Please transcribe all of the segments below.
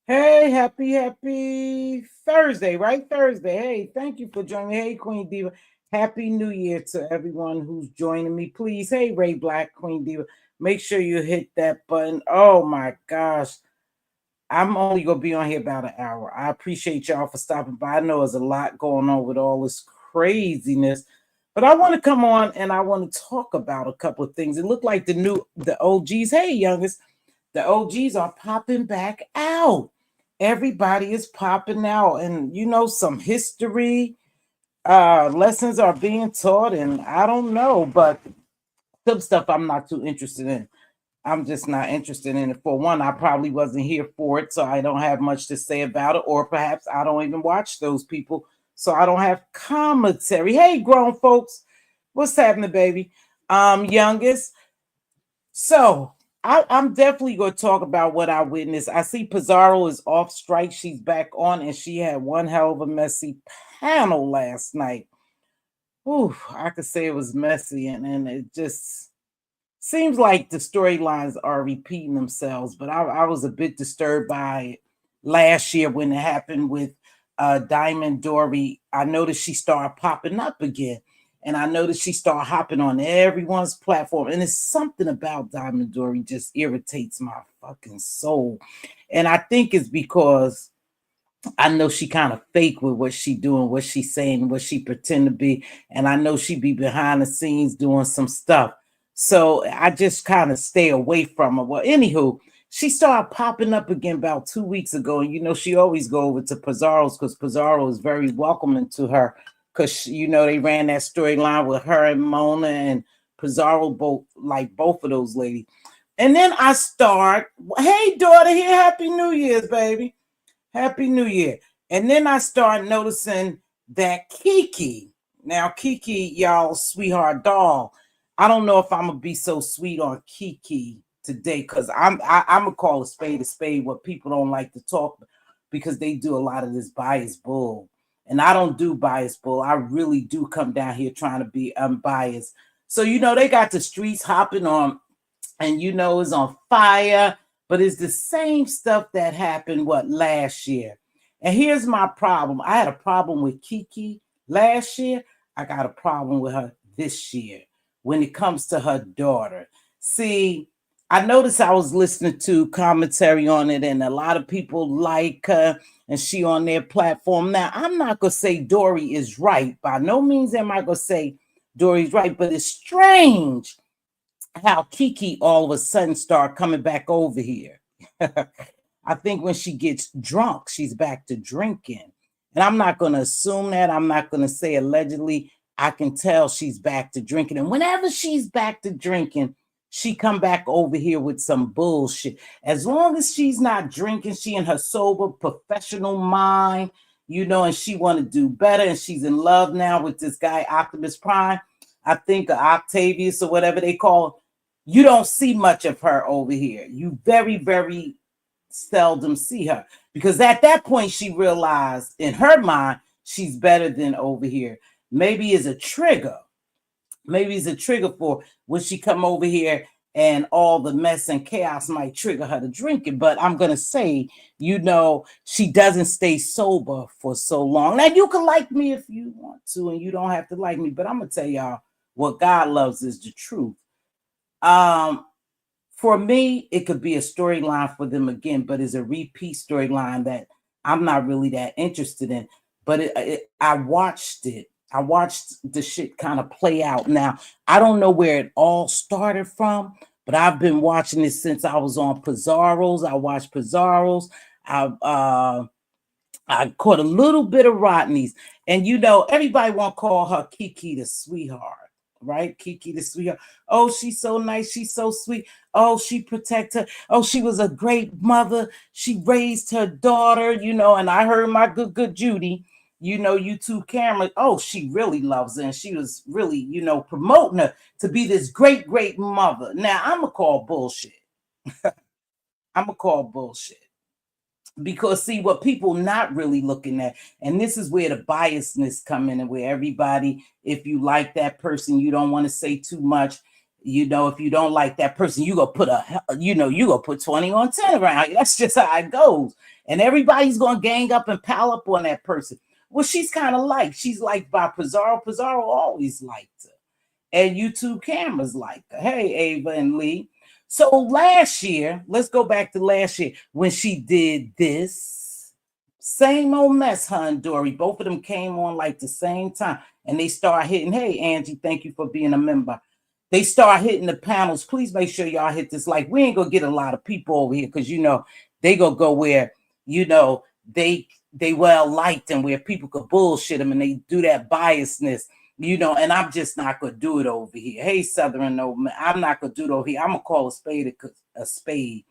Hey, happy Thursday, right? Thursday. Hey, thank you for joining me. Hey, Queen Diva. Happy New Year to everyone who's joining me. Please, hey, Ray Black, Queen Diva, make sure you hit that button. Oh my gosh. I'm only going to be on here about an hour. I appreciate y'all for stopping by. I know there's a lot going on with all this craziness, but I want to come on and I want to talk about a couple of things. It looked like the OGs, hey, youngest, the OGs are popping back out. Everybody is popping out, and some history lessons are being taught, and I don't know, but some stuff I'm not too interested in. I'm just not interested in it. For one, I probably wasn't here for it, so I don't have much to say about it, or perhaps I don't even watch those people, so I don't have commentary. Hey, grown folks, what's happening, baby? Youngest. So I'm definitely going to talk about what I witnessed. I see Pizarro is off strike. She's back on, and she had one hell of a messy panel last night. Ooh, I could say it was messy, and it just seems like the storylines are repeating themselves. But I was a bit disturbed by it last year when it happened with Diamond Dory. I noticed she started popping up again. And I noticed she started hopping on everyone's platform. And it's something about Diamond Dory just irritates my fucking soul. And I think it's because I know she kind of fake with what she doing, what she saying, what she pretend to be. And I know she be behind the scenes doing some stuff. So I just kind of stay away from her. Well, anywho, she started popping up again about 2 weeks ago. And she always go over to Pizarro's because Pizarro is very welcoming to her. Because, they ran that storyline with her and Mona and Pizarro, both of those ladies. And then I start, hey, daughter, here, Happy New Year's, baby. Happy New Year. And then I start noticing that Kiki, now Kiki, y'all, sweetheart doll. I don't know if I'm going to be so sweet on Kiki today because I'm going to call a spade what people don't like to talk because they do a lot of this biased bull. And I don't do bias bull. I really do come down here trying to be unbiased. So, they got the streets hopping on and, it's on fire. But it's the same stuff that happened, last year. And here's my problem. I had a problem with Kiki last year. I got a problem with her this year when it comes to her daughter. See, I noticed I was listening to commentary on it, and a lot of people like her, and she on their platform. Now, I'm not going to say Dory is right. By no means am I going to say Dory's right, but it's strange how Kiki all of a sudden start coming back over here. I think when she gets drunk, she's back to drinking. And I'm not going to assume that. I'm not going to say allegedly. I can tell she's back to drinking. And whenever she's back to drinking, she come back over here with some bullshit. As long as she's not drinking, she in her sober, professional mind, and she want to do better. And she's in love now with this guy, Optimus Prime. I think Octavius or whatever they call him. You don't see much of her over here. You very, very seldom see her. Because at that point, she realized in her mind, she's better than over here. Maybe it's a trigger. Maybe it's a trigger for when she come over here and all the mess and chaos might trigger her to drink it. But I'm going to say, she doesn't stay sober for so long. Now, you can like me if you want to, and you don't have to like me, but I'm going to tell y'all what God loves is the truth. For me, it could be a storyline for them again, but it's a repeat storyline that I'm not really that interested in. But I watched it. I watched the shit kind of play out. Now, I don't know where it all started from, but I've been watching it since I was on Pizarro's. I watched Pizarro's. I caught a little bit of Rodney's, and everybody want to call her Kiki the sweetheart, right? Kiki the sweetheart. Oh, she's so nice. She's so sweet. Oh, she protect her. Oh, she was a great mother. She raised her daughter, and I heard my good Judy, YouTube camera. Oh, she really loves her. And she was really, promoting her to be this great mother. Now, I'm going to call bullshit. I'm going to call bullshit. Because see what people not really looking at, and this is where the biasness come in, and where everybody, if you like that person, you don't want to say too much. If you don't like that person, you gonna put you gonna put 20 on 10 around. That's just how it goes. And everybody's gonna gang up and pile up on that person. Well, she's kind of she's liked by Pizarro. Pizarro always liked her. And YouTube cameras like her. Hey, Ava and Lee. So last year, let's go back to last year when she did this same old mess, her and Dory. Both of them came on like the same time, and they start hitting. Hey, Angie, thank you for being a member. They start hitting the panels. Please make sure y'all hit this like. We ain't gonna get a lot of people over here because they gonna go where they well liked and where people could bullshit them and they do that biasness. And I'm just not going to do it over here. Hey, Southern, no, I'm not going to do it over here. I'm going to call a spade a spade.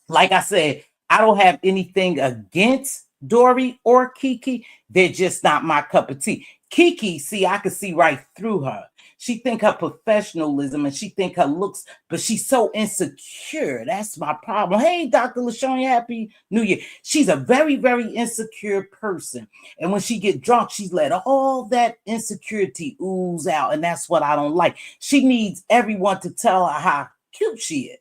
Like I said, I don't have anything against Dory or Kiki. They're just not my cup of tea. Kiki, see, I can see right through her. She think her professionalism and she think her looks, but she's so insecure. That's my problem. Hey, Dr. LaShawn, happy New Year. She's a very, very insecure person. And when she get drunk, she's let all that insecurity ooze out. And that's what I don't like. She needs everyone to tell her how cute she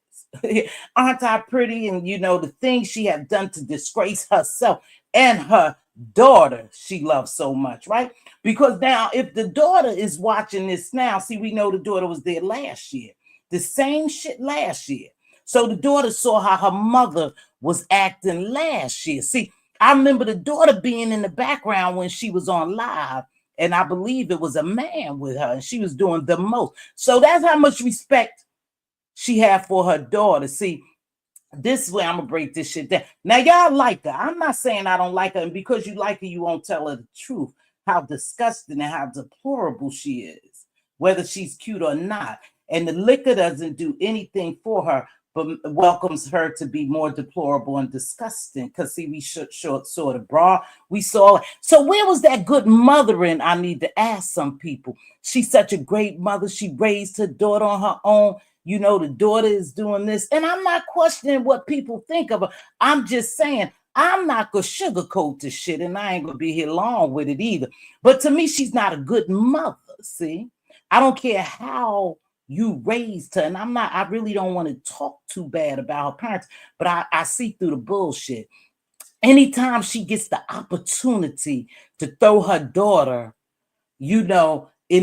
is. Aren't I pretty? And the things she have done to disgrace herself and her daughter she loves so much, right? Because now if the daughter is watching this now, see, we know the daughter was there last year, the same shit last year. So the daughter saw how her mother was acting last year. See, I remember the daughter being in the background when she was on live, and I believe it was a man with her, and she was doing the most. So that's how much respect she had for her daughter. See, this is where I'm gonna break this shit down. Now, y'all like her. I'm not saying I don't like her, and because you like her, you won't tell her the truth, how disgusting and how deplorable she is, whether she's cute or not. And the liquor doesn't do anything for her, but welcomes her to be more deplorable and disgusting. Because see, we saw the bra, we saw. So where was that good mothering? I need to ask some people. She's such a great mother. She raised her daughter on her own. The daughter is doing this. And I'm not questioning what people think of her. I'm just saying, I'm not going to sugarcoat this shit, and I ain't going to be here long with it either. But to me, she's not a good mother, see? I don't care how you raised her, and I really don't want to talk too bad about her parents, but I see through the bullshit. Anytime she gets the opportunity to throw her daughter, in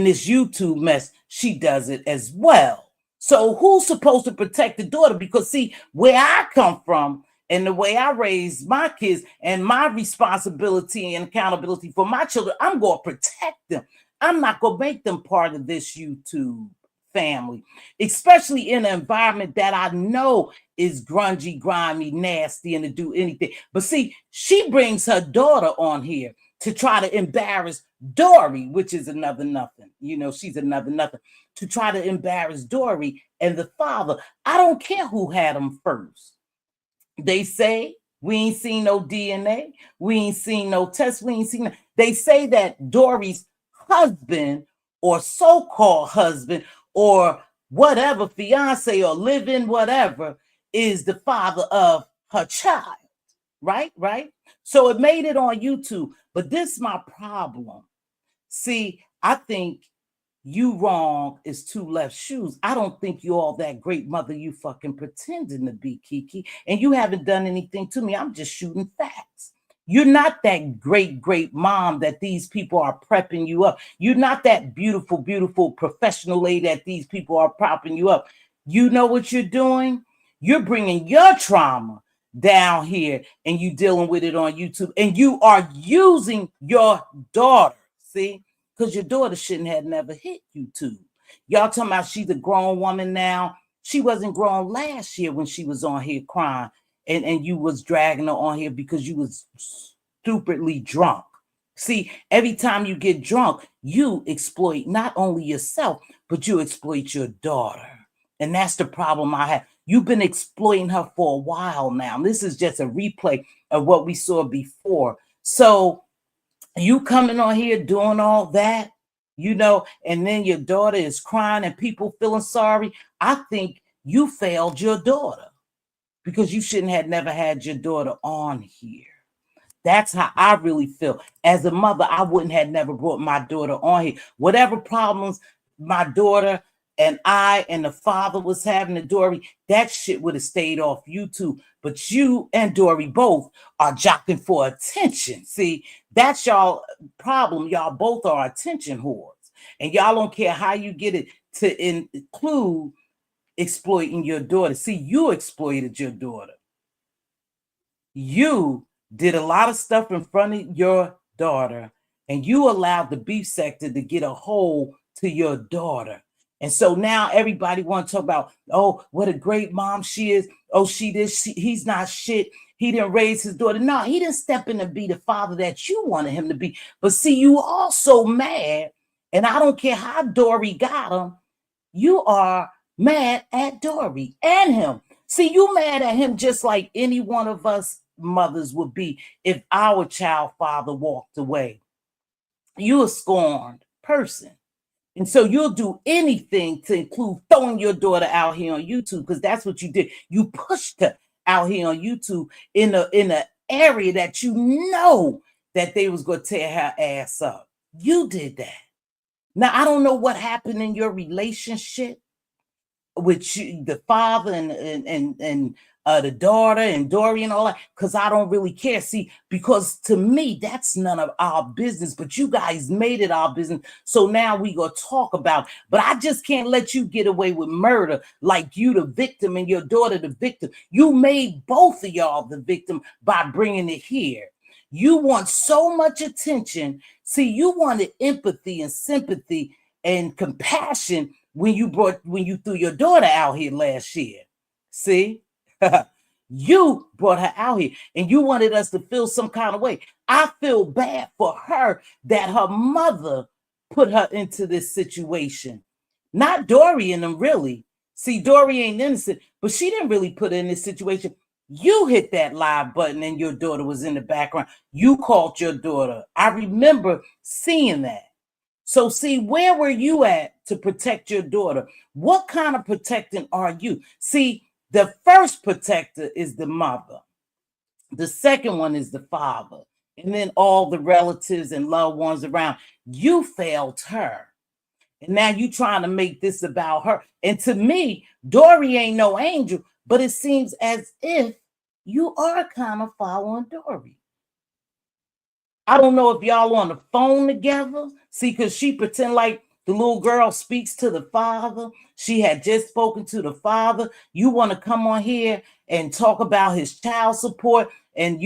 this YouTube mess, she does it as well. So who's supposed to protect the daughter? Because see, where I come from and the way I raise my kids and my responsibility and accountability for my children, I'm going to protect them. I'm not going to make them part of this YouTube family, especially in an environment that I know is grungy, grimy, nasty, and to do anything. But see, she brings her daughter on here to try to embarrass Dory, which is another nothing. She's another nothing. To try to embarrass Dory and the father. I don't care who had them first. They say we ain't seen no DNA. We ain't seen no tests. We ain't seen. They say that Dory's husband or so-called husband or whatever, fiance or live-in whatever, is the father of her child. Right? So it made it on YouTube. But this is my problem. See, I think You wrong is two left shoes. I don't think you're all that great mother you fucking pretending to be, Kiki. And you haven't done anything to me. I'm just shooting facts. You're not that great mom that these people are prepping you up. You're not that beautiful professional lady that these people are propping you up. You know what you're doing? You're bringing your trauma down here and you dealing with it on YouTube. And you are using your daughter, see? Because your daughter shouldn't have never hit YouTube. Y'all talking about she's a grown woman now. She wasn't grown last year when she was on here crying and you was dragging her on here because you was stupidly drunk. See, every time you get drunk, you exploit not only yourself, but you exploit your daughter. And that's the problem I have. You've been exploiting her for a while now. This is just a replay of what we saw before. So you coming on here doing all that, and then your daughter is crying and people feeling sorry. I think you failed your daughter because you shouldn't have never had your daughter on here. That's how I really feel. As a mother, I wouldn't have never brought my daughter on here. Whatever problems my daughter and I and the father was having to Dory, that shit would have stayed off YouTube. But you and Dory both are jockeying for attention. See, that's y'all problem. Y'all both are attention whores. And y'all don't care how you get it to include exploiting your daughter. See, you exploited your daughter. You did a lot of stuff in front of your daughter, and you allowed the beef sector to get a hold to your daughter. And so now everybody want to talk about, oh, what a great mom she is. Oh, he's not shit. He didn't raise his daughter. No, he didn't step in to be the father that you wanted him to be. But see, you also mad, and I don't care how Dory got him. You are mad at Dory and him. See, you mad at him just like any one of us mothers would be if our child father walked away. You're a scorned person. And so you'll do anything to include throwing your daughter out here on YouTube, because that's what you did. You pushed her out here on YouTube in an area that you know that they was going to tear her ass up. You did that. Now, I don't know what happened in your relationship with you, the father and the daughter and Dory and all that, because I don't really care. See, because to me, that's none of our business, but you guys made it our business. So now we gonna talk about it. But I just can't let you get away with murder like you the victim and your daughter the victim. You made both of y'all the victim by bringing it here. You want so much attention. See, you wanted empathy and sympathy and compassion when you threw your daughter out here last year. See? You brought her out here and you wanted us to feel some kind of way. I feel bad for her that her mother put her into this situation. Not Dory and them, really. See, Dory ain't innocent, but she didn't really put her in this situation. You hit that live button and your daughter was in the background. You called your daughter. I remember seeing that. So see, where were you at to protect your daughter? What kind of protecting are you? See, the first protector is the mother. The second one is the father. And then all the relatives and loved ones around. You failed her. And now you trying to make this about her. And to me, Dory ain't no angel, but it seems as if you are kind of following Dory. I don't know if y'all on the phone together. See, because she pretend like the little girl speaks to the father. She had just spoken to the father. You want to come on here and talk about his child support and,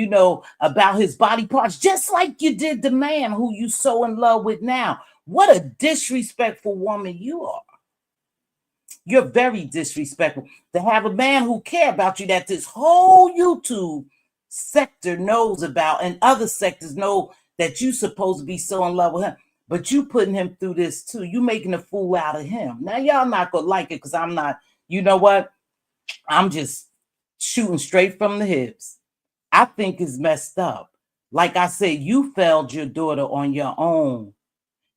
about his body parts, just like you did the man who you so in love with now. What a disrespectful woman you are. You're very disrespectful to have a man who care about you that this whole YouTube sector knows about and other sectors know that you supposed to be so in love with him, but you putting him through this too. You making a fool out of him. Now y'all not gonna like it because I'm not, you know what? I'm just shooting straight from the hips. I think it's messed up. Like I said, you failed your daughter on your own.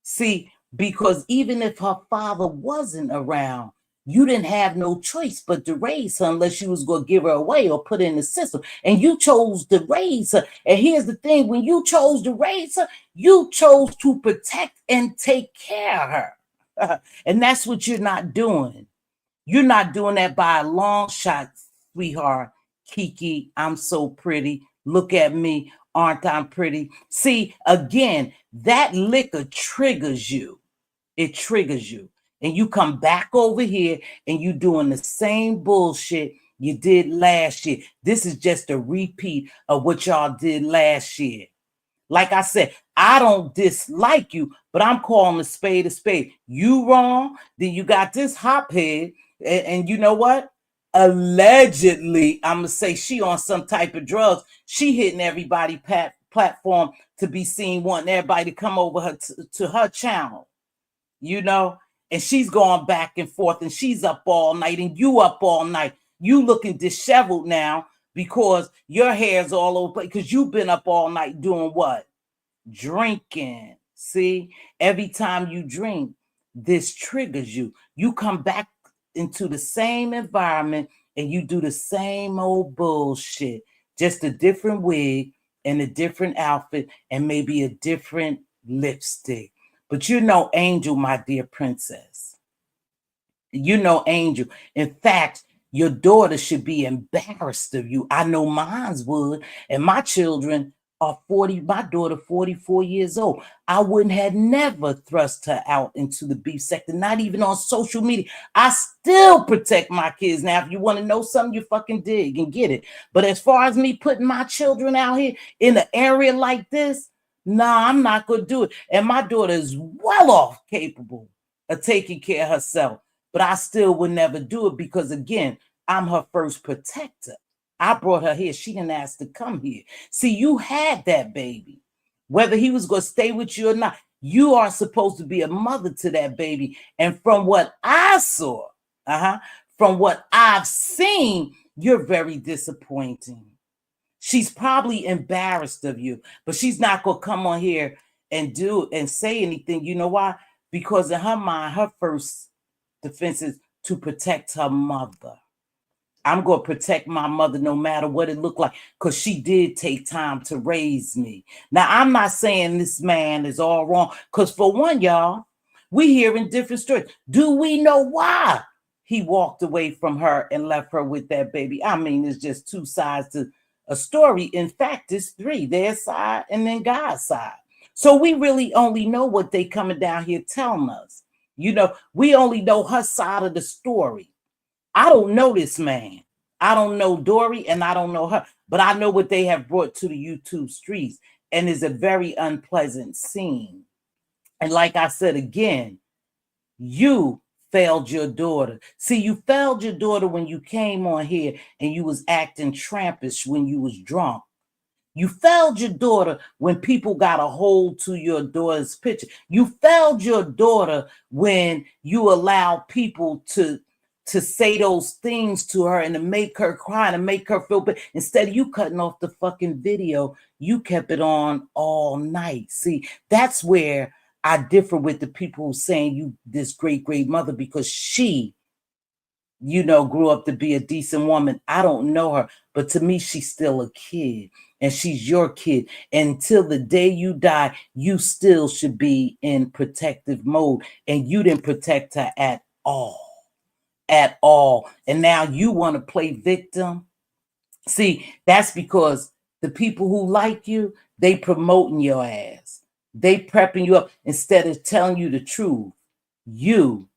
See, because even if her father wasn't around, you didn't have no choice but to raise her unless you was going to give her away or put her in the system. And you chose to raise her. And here's the thing. When you chose to raise her, you chose to protect and take care of her. And that's what you're not doing. You're not doing that by a long shot, sweetheart. Kiki, I'm so pretty. Look at me. Aren't I pretty? See, again, that liquor triggers you. It triggers you. And you come back over here and you doing the same bullshit you did last year. This is just a repeat of what y'all did last year. Like I said, I don't dislike you, but I'm calling a spade a spade. You wrong, then you got this hophead, and you know what? Allegedly, I'm gonna say she on some type of drugs. She hitting everybody platform to be seen, wanting everybody to come over her to her channel, you know. And she's going back and forth, and she's up all night, and you up all night. You looking disheveled now because your hair's all over, because you've been up all night doing what? Drinking. See, every time you drink, this triggers you. You come back into the same environment and you do the same old bullshit, just a different wig and a different outfit and maybe a different lipstick. But you know, Angel, my dear princess, you know, Angel. In fact, your daughter should be embarrassed of you. I know mine's would. And my children are 40, my daughter 44 years old. I wouldn't have never thrust her out into the beef sector, not even on social media. I still protect my kids. Now, if you want to know something, you fucking dig and get it. But as far as me putting my children out here in an area like this, nah, I'm not going to do it. And my daughter is well off capable of taking care of herself. But I still would never do it because, again, I'm her first protector. I brought her here. She didn't ask to come here. See, you had that baby. Whether he was going to stay with you or not, you are supposed to be a mother to that baby. And from what I saw, from what I've seen, you're very disappointing. She's probably embarrassed of you, but she's not going to come on here and do and say anything. You know why? Because in her mind, her first defense is to protect her mother. I'm going to protect my mother no matter what it looked like, because she did take time to raise me. Now, I'm not saying this man is all wrong, because for one, y'all, we hearing different stories. Do we know why he walked away from her and left her with that baby? I mean, it's just two sides to a story. In fact, it's three, their side and then God's side. So we really only know what they coming down here telling us. You know, we only know her side of the story. I don't know this man. I don't know Dory and I don't know her, but I know what they have brought to the YouTube streets, and is a very unpleasant scene. And like I said again, you failed your daughter. See, you failed your daughter when you came on here and you was acting trampish when you was drunk. You failed your daughter when people got a hold to your daughter's picture. You failed your daughter when you allowed people to say those things to her and to make her cry and to make her feel bad. Instead of you cutting off the fucking video, you kept it on all night. See, that's where I differ with the people who saying you this great, great mother, because she, you know, grew up to be a decent woman. I don't know her, but to me, she's still a kid. And she's your kid. Until the day you die, you still should be in protective mode. And you didn't protect her at all. At all. And now you want to play victim. See, that's because the people who like you, they promoting your ass. They prepping you up instead of telling you the truth. You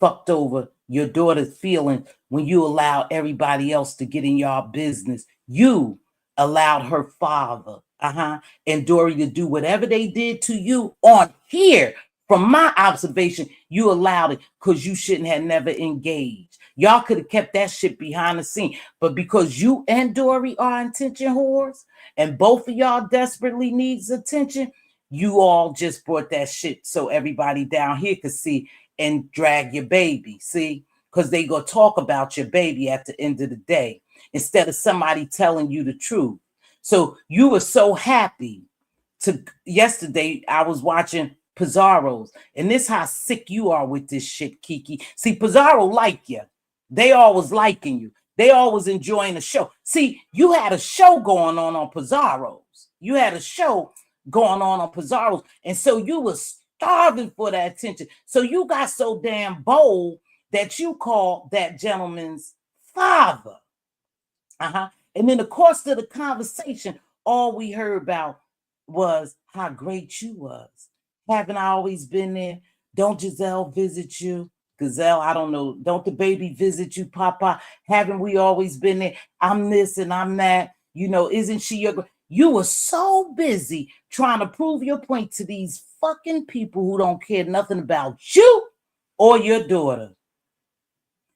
fucked over your daughter's feelings when you allowed everybody else to get in your business. You allowed her father, and Dory to do whatever they did to you on here. From my observation, you allowed it because you shouldn't have never engaged. Y'all could have kept that shit behind the scene. But because you and Dory are attention whores and both of y'all desperately needs attention, you all just brought that shit so everybody down here could see and drag your baby, see? Because they gonna talk about your baby at the end of the day instead of somebody telling you the truth. So you were so happy to yesterday. I was watching Pizarro's, and this how sick you are with this shit, Kiki. See, Pizarro like you. They always liking you. They always enjoying the show. See, you had a show going on Pizarro's. You had a show going on Pizarro's, and so you was starving for that attention. So you got so damn bold that you called that gentleman's father. And in the course of the conversation, all we heard about was how great you was. Haven't I always been there? Don't Giselle visit you? Gazelle, I don't know. Don't the baby visit you, Papa? Haven't we always been there? I'm this and I'm that. You know, isn't she your... You were so busy trying to prove your point to these fucking people who don't care nothing about you or your daughter.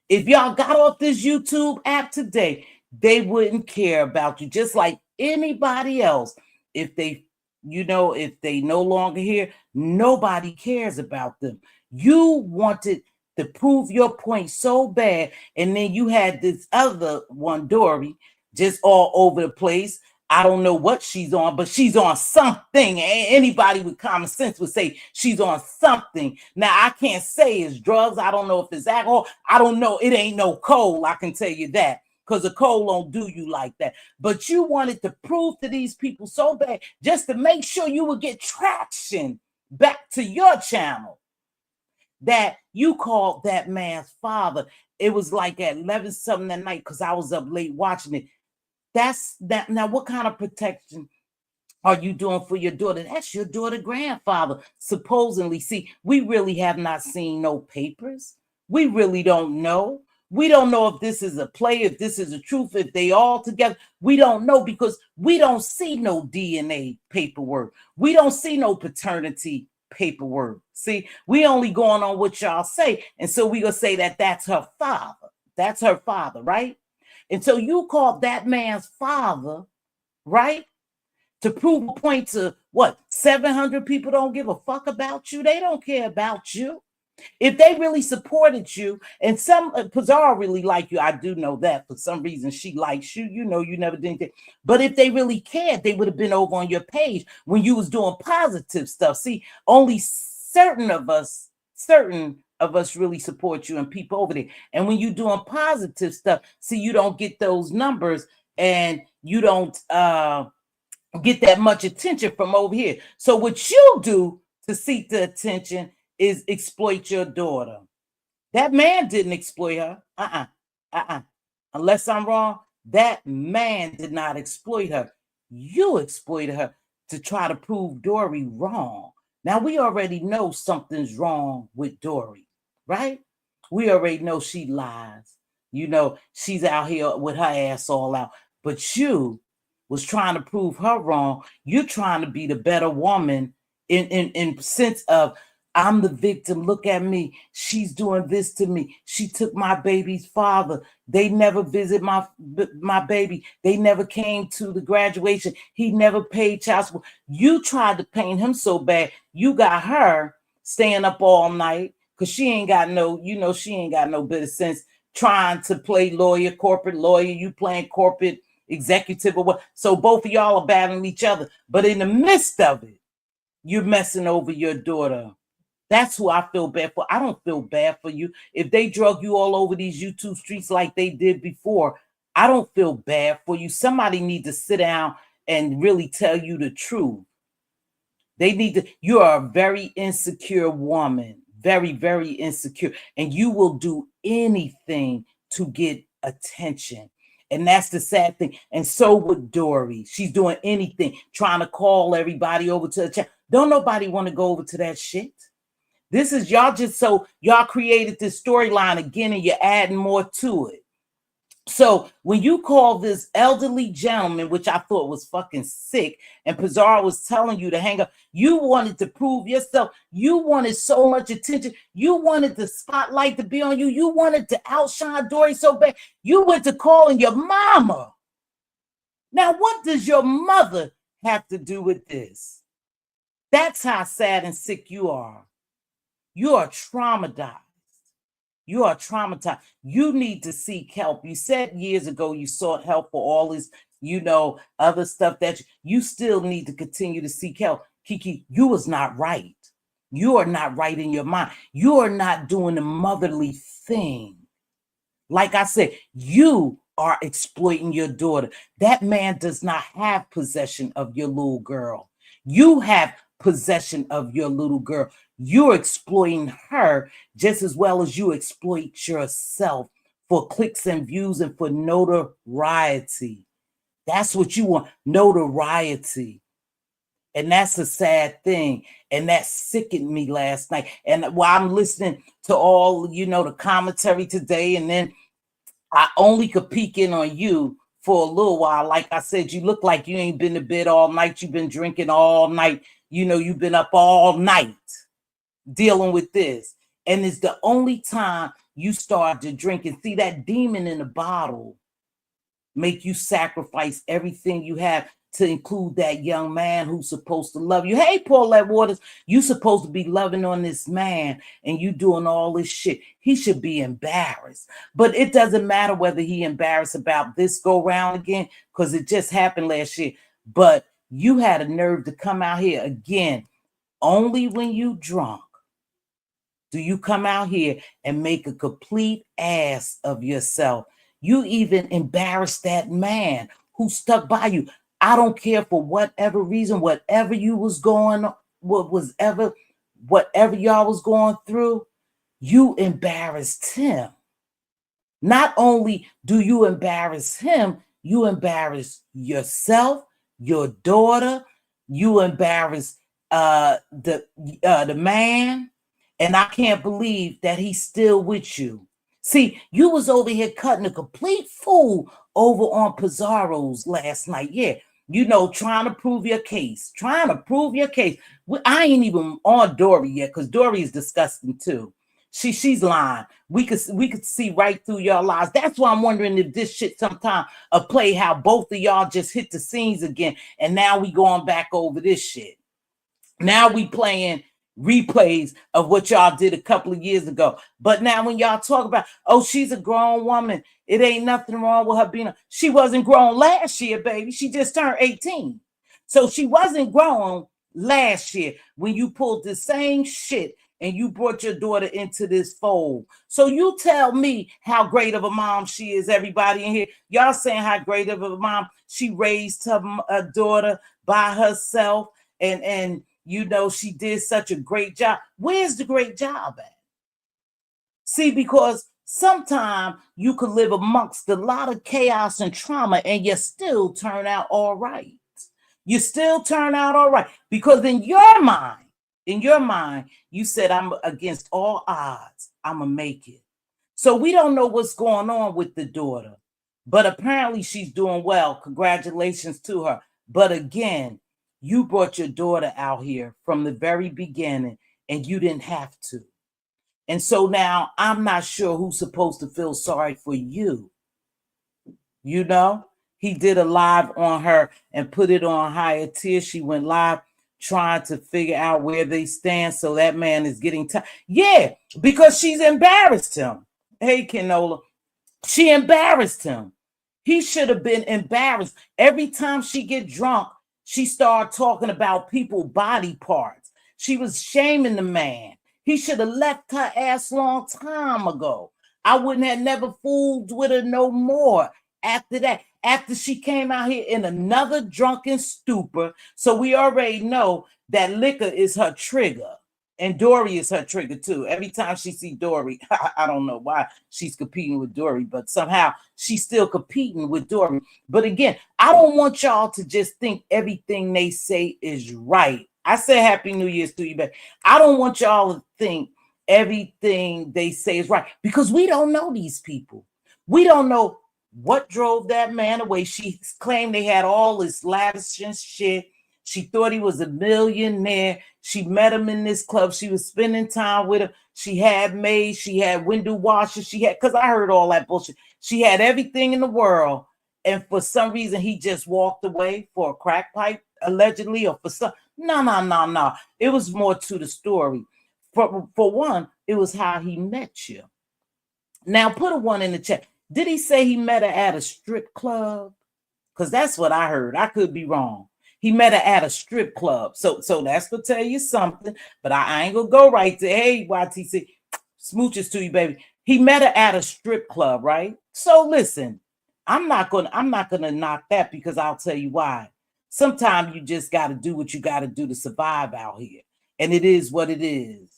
If y'all got off this YouTube app today, they wouldn't care about you, just like anybody else. If they, if they no longer here, nobody cares about them. You wanted to prove your point so bad, and then you had this other one, Dory, just all over the place. I don't know what she's on, but she's on something. Anybody with common sense would say she's on something. Now, I can't say it's drugs. I don't know if it's alcohol. I don't know. It ain't no coal. I can tell you that, because a coal don't do you like that. But you wanted to prove to these people so bad just to make sure you would get traction back to your channel that you called that man's father. It was like at 11 something that night, because I was up late watching it. That's that. Now, what kind of protection are you doing for your daughter? That's your daughter grandfather, supposedly. See, we really have not seen no papers. We really don't know. We don't know if this is a play, if this is a truth, if they all together. We don't know, because we don't see no DNA paperwork. We don't see no paternity paperwork. See, we only going on what y'all say. And so we gonna say that that's her father. That's her father, right? And so you called that man's father, right, to prove a point to what? 700 people don't give a fuck about you. They don't care about you. If they really supported you, and some Pizarro really like you, I do know that. For some reason, she likes you. You know, you never did anything. But if they really cared, they would have been over on your page when you was doing positive stuff. See, only certain of us really support you and people over there. And when you're doing positive stuff, see, you don't get those numbers, and you don't get that much attention from over here. So what you do to seek the attention is exploit your daughter. That man didn't exploit her. Unless I'm wrong, that man did not exploit her. You exploited her to try to prove Dory wrong. Now, we already know something's wrong with Dory, right? We already know she lies. You know, she's out here with her ass all out. But you was trying to prove her wrong. You're trying to be the better woman in sense of, I'm the victim. Look at me. She's doing this to me. She took my baby's father. They never visit my baby. They never came to the graduation. He never paid child support. You tried to paint him so bad. You got her staying up all night, because she ain't got no, she ain't got no bit of sense, trying to play lawyer, corporate lawyer. You playing corporate executive or what. So both of y'all are battling each other. But in the midst of it, you're messing over your daughter. That's who I feel bad for. I don't feel bad for you. If they drug you all over these YouTube streets like they did before, I don't feel bad for you. Somebody needs to sit down and really tell you the truth. They need to. You are a very insecure woman. Very, very insecure. And you will do anything to get attention. And that's the sad thing. And so would Dory. She's doing anything, trying to call everybody over to the chat. Don't nobody want to go over to that shit. This is y'all just so y'all created this storyline again, and you're adding more to it. So when you call this elderly gentleman, which I thought was fucking sick, and Pizarro was telling you to hang up, you wanted to prove yourself. You wanted so much attention. You wanted the spotlight to be on you. You wanted to outshine Dory so bad. You went to calling your mama. Now, what does your mother have to do with this? That's how sad and sick you are. You are traumatized. You are traumatized. You need to seek help. You said years ago you sought help for all this, other stuff that you still need to continue to seek help. Kiki, you was not right. You are not right in your mind. You are not doing the motherly thing. Like I said, you are exploiting your daughter. That man does not have possession of your little girl. You have possession of your little girl. you're exploiting her just as well as you exploit yourself for clicks and views and for notoriety. That's what you want, notoriety. And that's a sad thing. And that sickened me last night. And while I'm listening to all, the commentary today, and then I only could peek in on you for a little while. Like I said, you look like you ain't been to bed all night. You've been drinking all night. You've been up all night dealing with this. And it's the only time you start to drink and see that demon in the bottle make you sacrifice everything you have to include that young man who's supposed to love you. Hey, Paulette Waters, you supposed to be loving on this man and you doing all this shit. He should be embarrassed. But it doesn't matter whether he embarrassed about this go round again, because it just happened last year. But you had a nerve to come out here again. Only when you drunk do you come out here and make a complete ass of yourself. You even embarrassed that man who stuck by you. I don't care for whatever reason, whatever you was going, whatever y'all was going through, you embarrassed him. Not only do you embarrass him, you embarrass yourself, your daughter, you embarrass the man, and I can't believe that he's still with you. See, you was over here cutting a complete fool over on Pizarro's last night. Yeah, trying to prove your case. I ain't even on Dory yet, because Dory is disgusting too. She's lying. We could see right through your lies. That's why I'm wondering if this shit sometime a play how both of y'all just hit the scenes again, and now we going back over this shit. Now we playing replays of what y'all did a couple of years ago. But now when y'all talk about, oh, she's a grown woman, it ain't nothing wrong with her being she wasn't grown last year, baby. She just turned 18. So she wasn't grown last year when you pulled the same shit and you brought your daughter into this fold. So you tell me how great of a mom she is, everybody in here. Y'all saying how great of a mom. She raised her daughter by herself, and she did such a great job. Where's the great job at? See, because sometimes you could live amongst a lot of chaos and trauma and you still turn out all right. You still turn out all right. Because in your mind, you said, I'm against all odds. I'm going to make it. So we don't know what's going on with the daughter. But apparently she's doing well. Congratulations to her. But again, you brought your daughter out here from the very beginning, and you didn't have to. And so now I'm not sure who's supposed to feel sorry for you. He did a live on her and put it on higher tier. She went live trying to figure out where they stand. So that man is getting tired. Yeah, because she's embarrassed him. Hey, Kenola. She embarrassed him. He should have been embarrassed. Every time she get drunk, she started talking about people's body parts. She was shaming the man. He should have left her ass long time ago. I wouldn't have never fooled with her no more after that. After she came out here in another drunken stupor. So we already know that liquor is her trigger. And Dory is her trigger too. Every time she see Dory, I don't know why she's competing with Dory, but somehow she's still competing with Dory. But again, I don't want y'all to just think everything they say is right. I say Happy New Year's to you, baby. I don't want y'all to think everything they say is right, because we don't know these people. We don't know what drove that man away. She claimed they had all this lavish shit. She thought he was a millionaire. She met him in this club. She was spending time with him. She had maids. She had window washers. Because I heard all that bullshit. She had everything in the world. And for some reason, he just walked away for a crack pipe, allegedly, or for some. No. It was more to the story. For one, it was how he met you. Now, put a 1 in the chat. Did he say he met her at a strip club? Because that's what I heard. I could be wrong. He met her at a strip club. So that's going to tell you something. But I ain't going to go right to, hey, YTC, smooches to you, baby. He met her at a strip club, right? So listen, I'm not going to knock that, because I'll tell you why. Sometimes you just got to do what you got to do to survive out here. and it is what it is.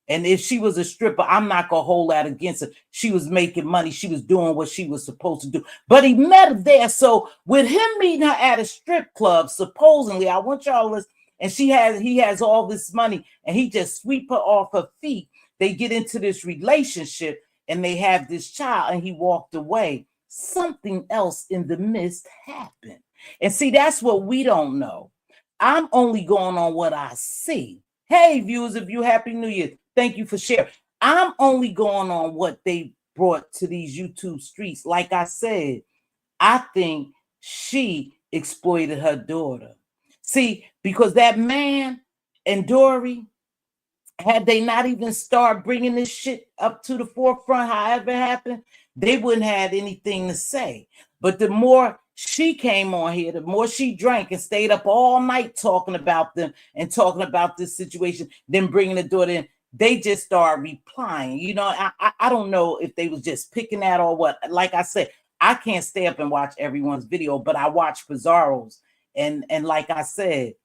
And if she was a stripper, I'm not gonna hold that against her. She was making money. She was doing what she was supposed to do. But he met her there. So with him meeting her at a strip club, supposedly, I want y'all to listen, and he has all this money, and he just sweep her off her feet. They get into this relationship and they have this child, and he walked away. Something else in the midst happened. And see, that's what we don't know. I'm only going on what I see. Hey, viewers of You, Happy New Year. Thank you for sharing. I'm only going on what they brought to these YouTube streets. Like I said, I think she exploited her daughter. See, because that man and Dory, had they not even start bringing this shit up to the forefront, however it happened, they wouldn't have anything to say. But the more she came on here, the more she drank and stayed up all night talking about them and talking about this situation, then bringing the daughter in, they just started replying. You know, I don't know if they was just picking that or what. Like I said, I can't stay up and watch everyone's video, but I watch Pizarro's. And like I said,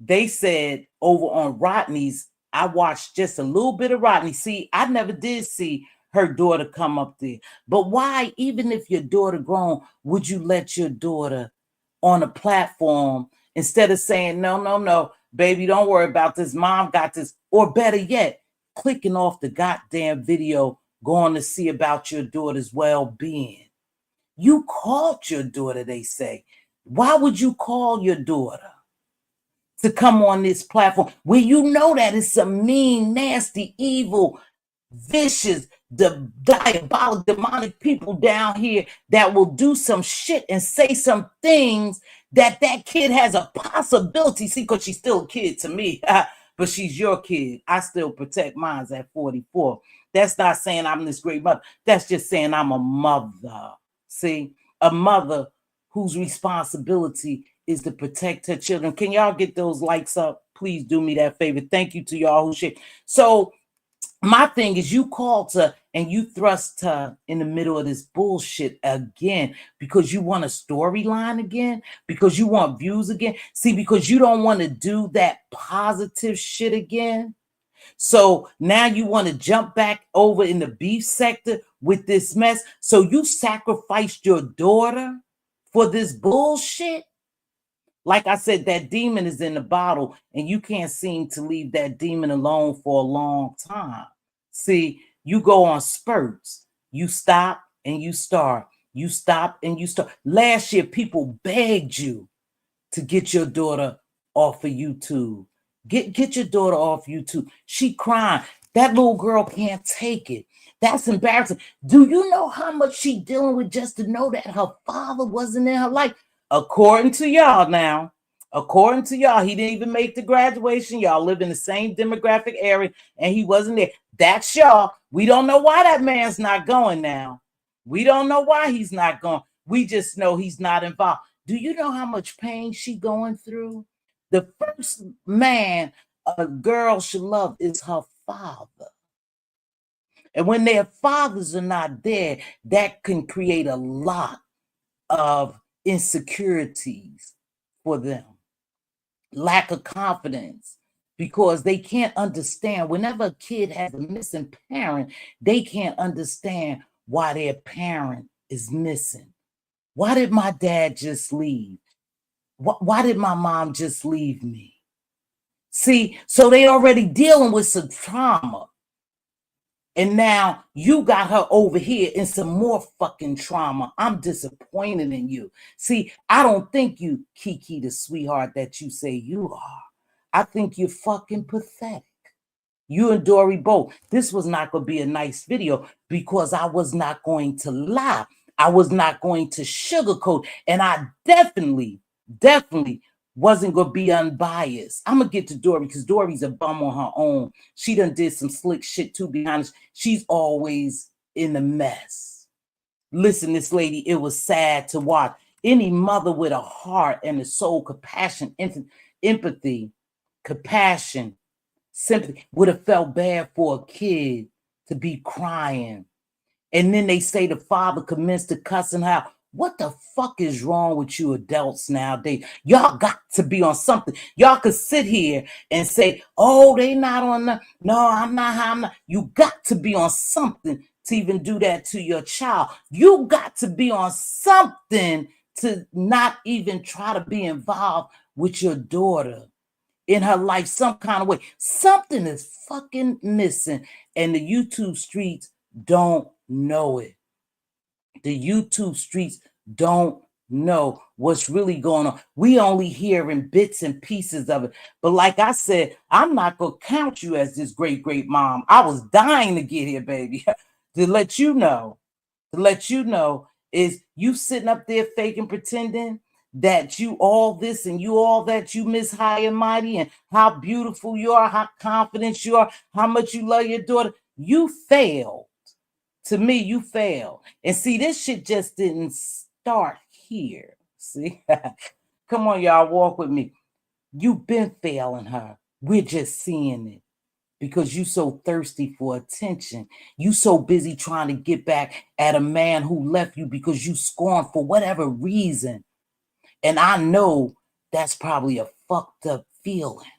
they said over on Rodney's, I watched just a little bit of Rodney. See, I never did see her daughter come up there. But why, even if your daughter grown, would you let your daughter on a platform instead of saying, no, baby, don't worry about this. Mom got this. Or better yet, clicking off the goddamn video, going to see about your daughter's well-being. You called your daughter, they say. Why would you call your daughter to come on this platform where you know that it's some mean, nasty, evil, vicious, the diabolical, demonic people down here that will do some shit and say some things that kid has a possibility. See, because she's still a kid to me, but she's your kid. I still protect mine at 44. That's not saying I'm this great mother. That's just saying I'm a mother. See, a mother whose responsibility is to protect her children. Can y'all get those likes up? Please do me that favor. Thank you to y'all who share. So my thing is, you called her and you thrust her in the middle of this bullshit again because you want a storyline again, because you want views again. See, because you don't want to do that positive shit again. So now you want to jump back over in the beef sector with this mess. So you sacrificed your daughter for this bullshit. Like I said, that demon is in the bottle and you can't seem to leave that demon alone for a long time. See, you go on spurts. You stop and you start. You stop and you start. Last year, people begged you to get your daughter off of YouTube. Get your daughter off YouTube. She crying. That little girl can't take it. That's embarrassing. Do you know how much she dealing with just to know that her father wasn't in her life? According to y'all now, according to y'all, he didn't even make the graduation. Y'all live in the same demographic area and he wasn't there. That's y'all. We don't know why that man's not going now. We don't know why he's not going. We just know he's not involved. Do you know how much pain she going through? The first man a girl should love is her father. And when their fathers are not there, that can create a lot of insecurities for them, lack of confidence, because they can't understand. Whenever a kid has a missing parent, they can't understand why their parent is missing. Why did my dad just leave? Why did my mom just leave me? See, so they already dealing with some trauma. And now you got her over here in some more fucking trauma. I'm disappointed in you. See, I don't think you, Kiki, the sweetheart that you say you are. I think you're fucking pathetic. You and Dory both. This was not going to be a nice video because I was not going to lie. I was not going to sugarcoat. And I definitely wasn't going to be unbiased. I'm going to get to Dory because Dory's a bum on her own. She done did some slick shit too, be honest. She's always in the mess. Listen, this lady, it was sad to watch. Any mother with a heart and a soul, compassion, empathy, compassion, sympathy would have felt bad for a kid to be crying. And then they say the father commenced to cussing her out. What the fuck is wrong with you adults nowadays? Y'all got to be on something. Y'all could sit here and say, oh, they not on the, no, I'm not. You got to be on something to even do that to your child. You got to be on something to not even try to be involved with your daughter in her life some kind of way. Something is fucking missing, and the YouTube streets don't know it. The YouTube streets don't know what's really going on. We only hearing bits and pieces of it. But like I said, I'm not going to count you as this great, great mom. I was dying to get here, baby, to let you know, is you sitting up there faking, pretending that you all this and you all that, you miss high and mighty, and how beautiful you are, how confident you are, how much you love your daughter. You failed. To me, you failed. And see, this shit just didn't start here. See? Come on, y'all, walk with me. You've been failing her. We're just seeing it because you so thirsty for attention. You so busy trying to get back at a man who left you because you scorned for whatever reason. And I know that's probably a fucked up feeling.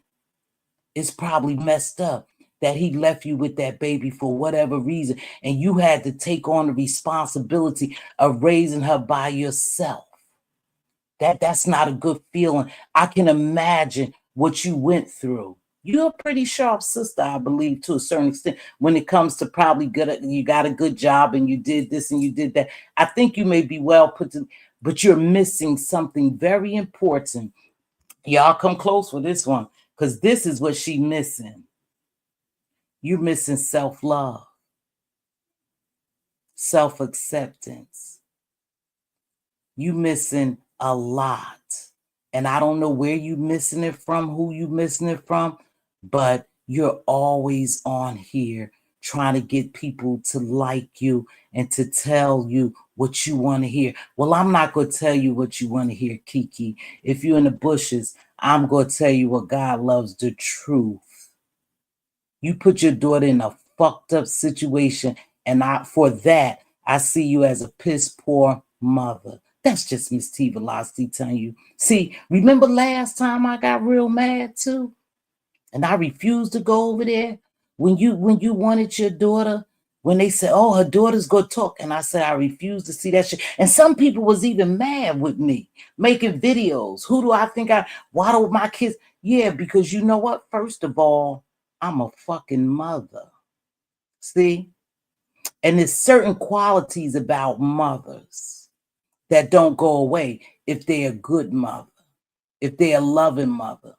It's probably messed up that he left you with that baby for whatever reason, and you had to take on the responsibility of raising her by yourself. That's not a good feeling. I can imagine what you went through. You're a pretty sharp sister, I believe, to a certain extent, when it comes to probably good, you got a good job and you did this and you did that. I think you may be well put to, but you're missing something very important. Y'all come close with this one, because this is what she missing. You're missing self-love, self-acceptance. You missing a lot. And I don't know where you missing it from, who you missing it from, but you're always on here trying to get people to like you and to tell you what you want to hear. Well, I'm not going to tell you what you want to hear, Kiki. If you're in the bushes, I'm going to tell you what God loves, the truth. You put your daughter in a fucked up situation, and for that, I see you as a piss poor mother. That's just Mz.Teavalocity telling you. See, remember last time I got real mad too? And I refused to go over there when you wanted your daughter, when they said, oh, her daughter's gonna talk. And I said, I refuse to see that shit. And some people was even mad with me, making videos. Who do I think why do my kids? Yeah, because you know what? First of all, I'm a fucking mother. See? And there's certain qualities about mothers that don't go away if they're a good mother, if they're a loving mother,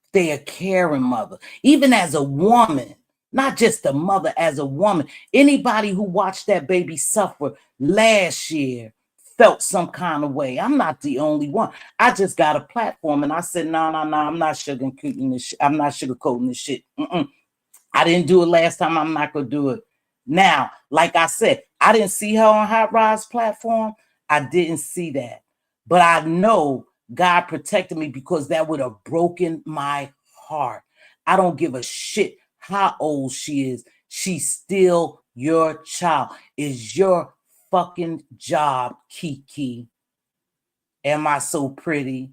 if they're a caring mother, even as a woman, not just a mother, as a woman. Anybody who watched that baby suffer last year felt some kind of way. I'm not the only one. I just got a platform and I said, no, I'm not sugarcoating this shit. I'm not sugarcoating this shit. I didn't do it last time. I'm not going to do it now. Like I said, I didn't see her on Hot Rod's platform. I didn't see that. But I know God protected me, because that would have broken my heart. I don't give a shit how old she is. She's still your child. It's your fucking job, Kiki. Am I so pretty?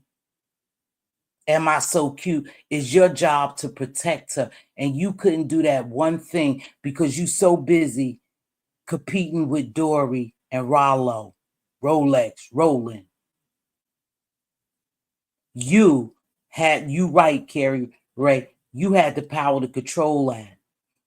Am I so cute? It's your job to protect her. And you couldn't do that one thing because you so busy competing with Dory and Rollo, Roland. You right, Carrie, right? You had the power to control that,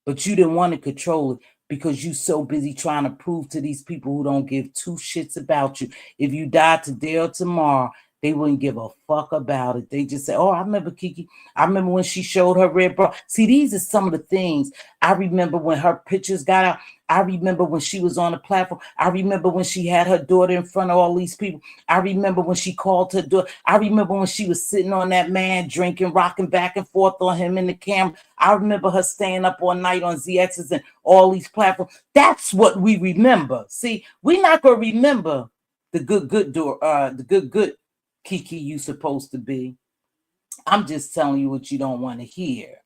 but you didn't want to control it because you so busy trying to prove to these people who don't give two shits about you. If you died today or tomorrow, they wouldn't give a fuck about it. They just say, oh, I remember Kiki. I remember when she showed her red bra. See, these are some of the things. I remember when her pictures got out. I remember when she was on the platform. I remember when she had her daughter in front of all these people. I remember when she called her daughter. I remember when she was sitting on that man, drinking, rocking back and forth on him in the camera. I remember her staying up all night on ZXs and all these platforms. That's what we remember. See, we're not going to remember the good Kiki you supposed to be. I'm just telling you what you don't want to hear.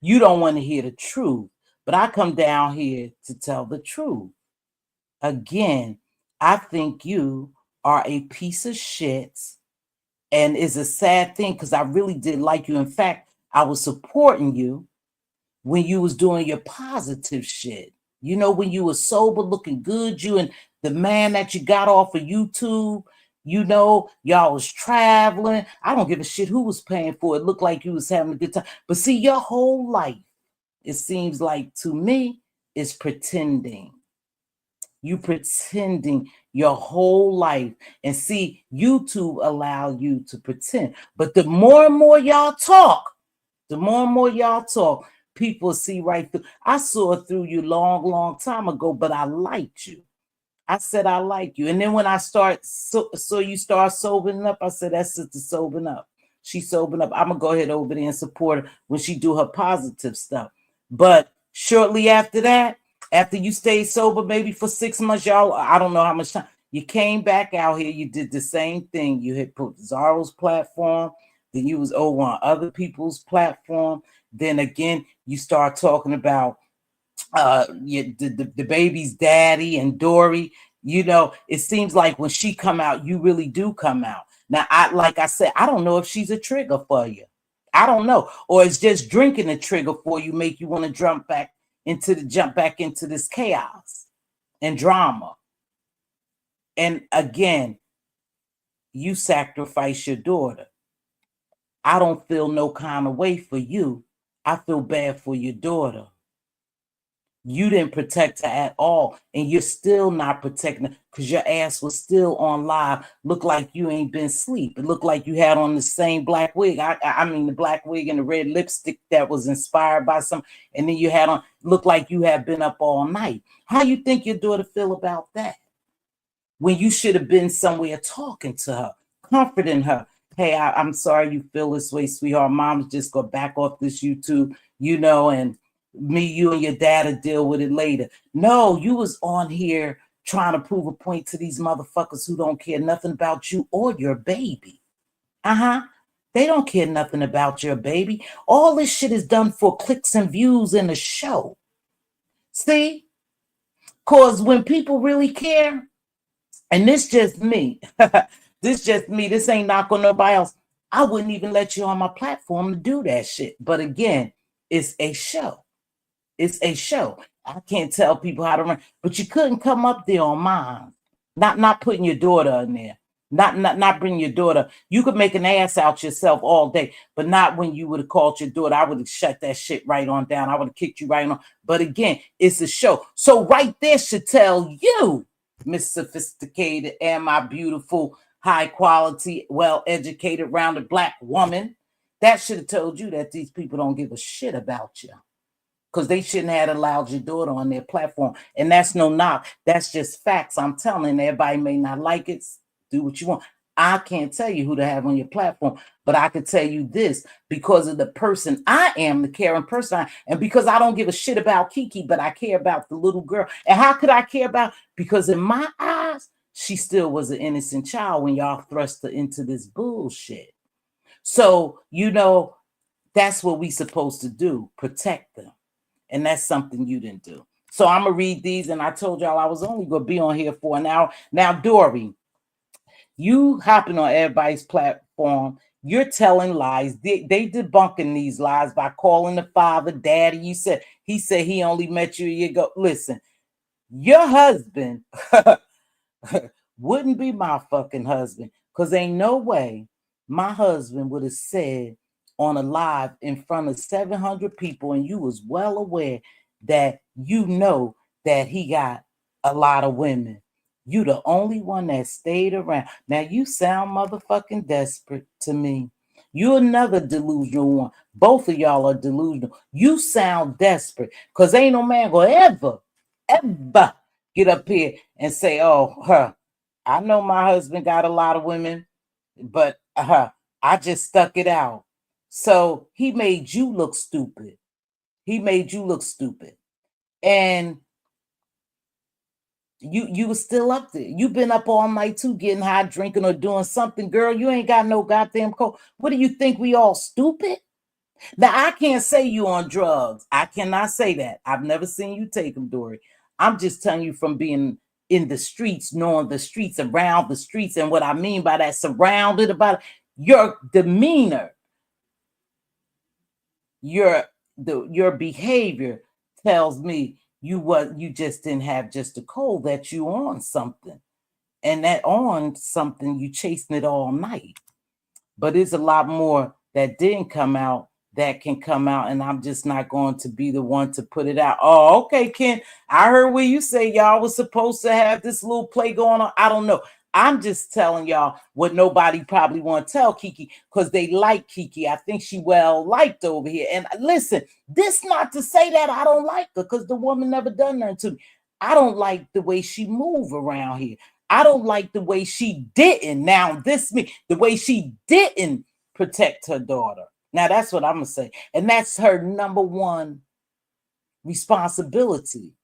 You don't want to hear the truth. But I come down here to tell the truth. Again, I think you are a piece of shit, and it's a sad thing because I really did like you. In fact, I was supporting you when you was doing your positive shit. You know, when you were sober, looking good, you and the man that you got off of YouTube, you know, y'all was traveling. I don't give a shit who was paying for it. It looked like you was having a good time. But see, your whole life, it seems like to me, is pretending. You pretending your whole life. And see, YouTube allow you to pretend. But the more and more y'all talk, people see right through. I saw through you long time ago, but I liked you. I said I like you. And then when I so you start sobering up, I said that's sister sobering up. She's sobering up. I'm gonna go ahead over there and support her when she do her positive stuff. But shortly after that, after you stayed sober, maybe for 6 months, y'all, I don't know how much time, you came back out here, you did the same thing. You hit Pizarro's platform, then you was over on other people's platform. Then again, you start talking about the baby's daddy and Dory. You know, it seems like when she come out, you really do come out. Now, like I said, I don't know if she's a trigger for you. I don't know, or it's just drinking a trigger for you, make you want to jump back into this chaos and drama. And again, you sacrifice your daughter. I don't feel no kind of way for you. I feel bad for your daughter. You didn't protect her at all, and you're still not protecting her because your ass was still on live. Look like you ain't been asleep. It looked like you had on the same black wig. I mean the black wig and the red lipstick that was inspired by some, and then you had on, looked like you had been up all night. How you think your daughter feel about that? When you should have been somewhere talking to her, comforting her. Hey, I'm sorry you feel this way, sweetheart. Mom's just gonna back off this YouTube, you know, and you and your dad will deal with it later. No, you was on here trying to prove a point to these motherfuckers who don't care nothing about you or your baby. They don't care nothing about your baby. All this shit is done for clicks and views in the show. See? Because when people really care, and this just me, this ain't knock on nobody else, I wouldn't even let you on my platform to do that shit. But again, it's a show. It's a show. I can't tell people how to run, but you couldn't come up there on mine. Not putting your daughter in there. Not bringing your daughter. You could make an ass out yourself all day, but not when you would have called your daughter. I would have shut that shit right on down. I would have kicked you right on. But again, it's a show. So right there should tell you, Miss Sophisticated and my beautiful, high quality, well-educated, rounded black woman. That should have told you that these people don't give a shit about you. Because they shouldn't have allowed your daughter on their platform. And that's no knock. That's just facts. I'm telling everybody may not like it. Do what you want. I can't tell you who to have on your platform, but I can tell you this because of the person I am, the caring person I am, and because I don't give a shit about Kiki, but I care about the little girl. And how could I care about? Because in my eyes, she still was an innocent child when y'all thrust her into this bullshit. So, you know, that's what we supposed to do, protect them. And that's something you didn't do. So I'm going to read these. And I told y'all I was only going to be on here for an hour. Now, Dory, you hopping on everybody's platform. You're telling lies. They debunking these lies by calling the father daddy. He said he only met you a year ago. Listen, your husband wouldn't be my fucking husband because ain't no way my husband would have said on a live in front of 700 people, and you was well aware that you know that he got a lot of women. You the only one that stayed around. Now you sound motherfucking desperate to me. You another delusional one. Both of y'all are delusional. You sound desperate because ain't no man gonna ever get up here and say, oh, I know my husband got a lot of women, but I just stuck it out. So he made you look stupid. He made you look stupid. And you were still up there. You've been up all night too, getting high, drinking, or doing something. Girl, you ain't got no goddamn cold. What do you think? We all stupid? Now, I can't say you on drugs. I cannot say that. I've never seen you take them, Dory. I'm just telling you from being in the streets, knowing the streets, around the streets. And what I mean by that, surrounded about your demeanor, your behavior tells me you just didn't have just a cold, that you on something. And that on something, you chasing it all night. But there's a lot more that didn't come out that can come out, and I'm just not going to be the one to put it out. Oh, okay, Ken. I heard where you say y'all was supposed to have this little play going on. I don't know. I'm just telling y'all what nobody probably want to tell Kiki, because they like Kiki. I think she well liked over here. And listen, this not to say that I don't like her, because the woman never done nothing to me. I don't like the way she move around here. I don't like the way she didn't. Now, the way she didn't protect her daughter. Now, that's what I'm going to say. And that's her number one responsibility.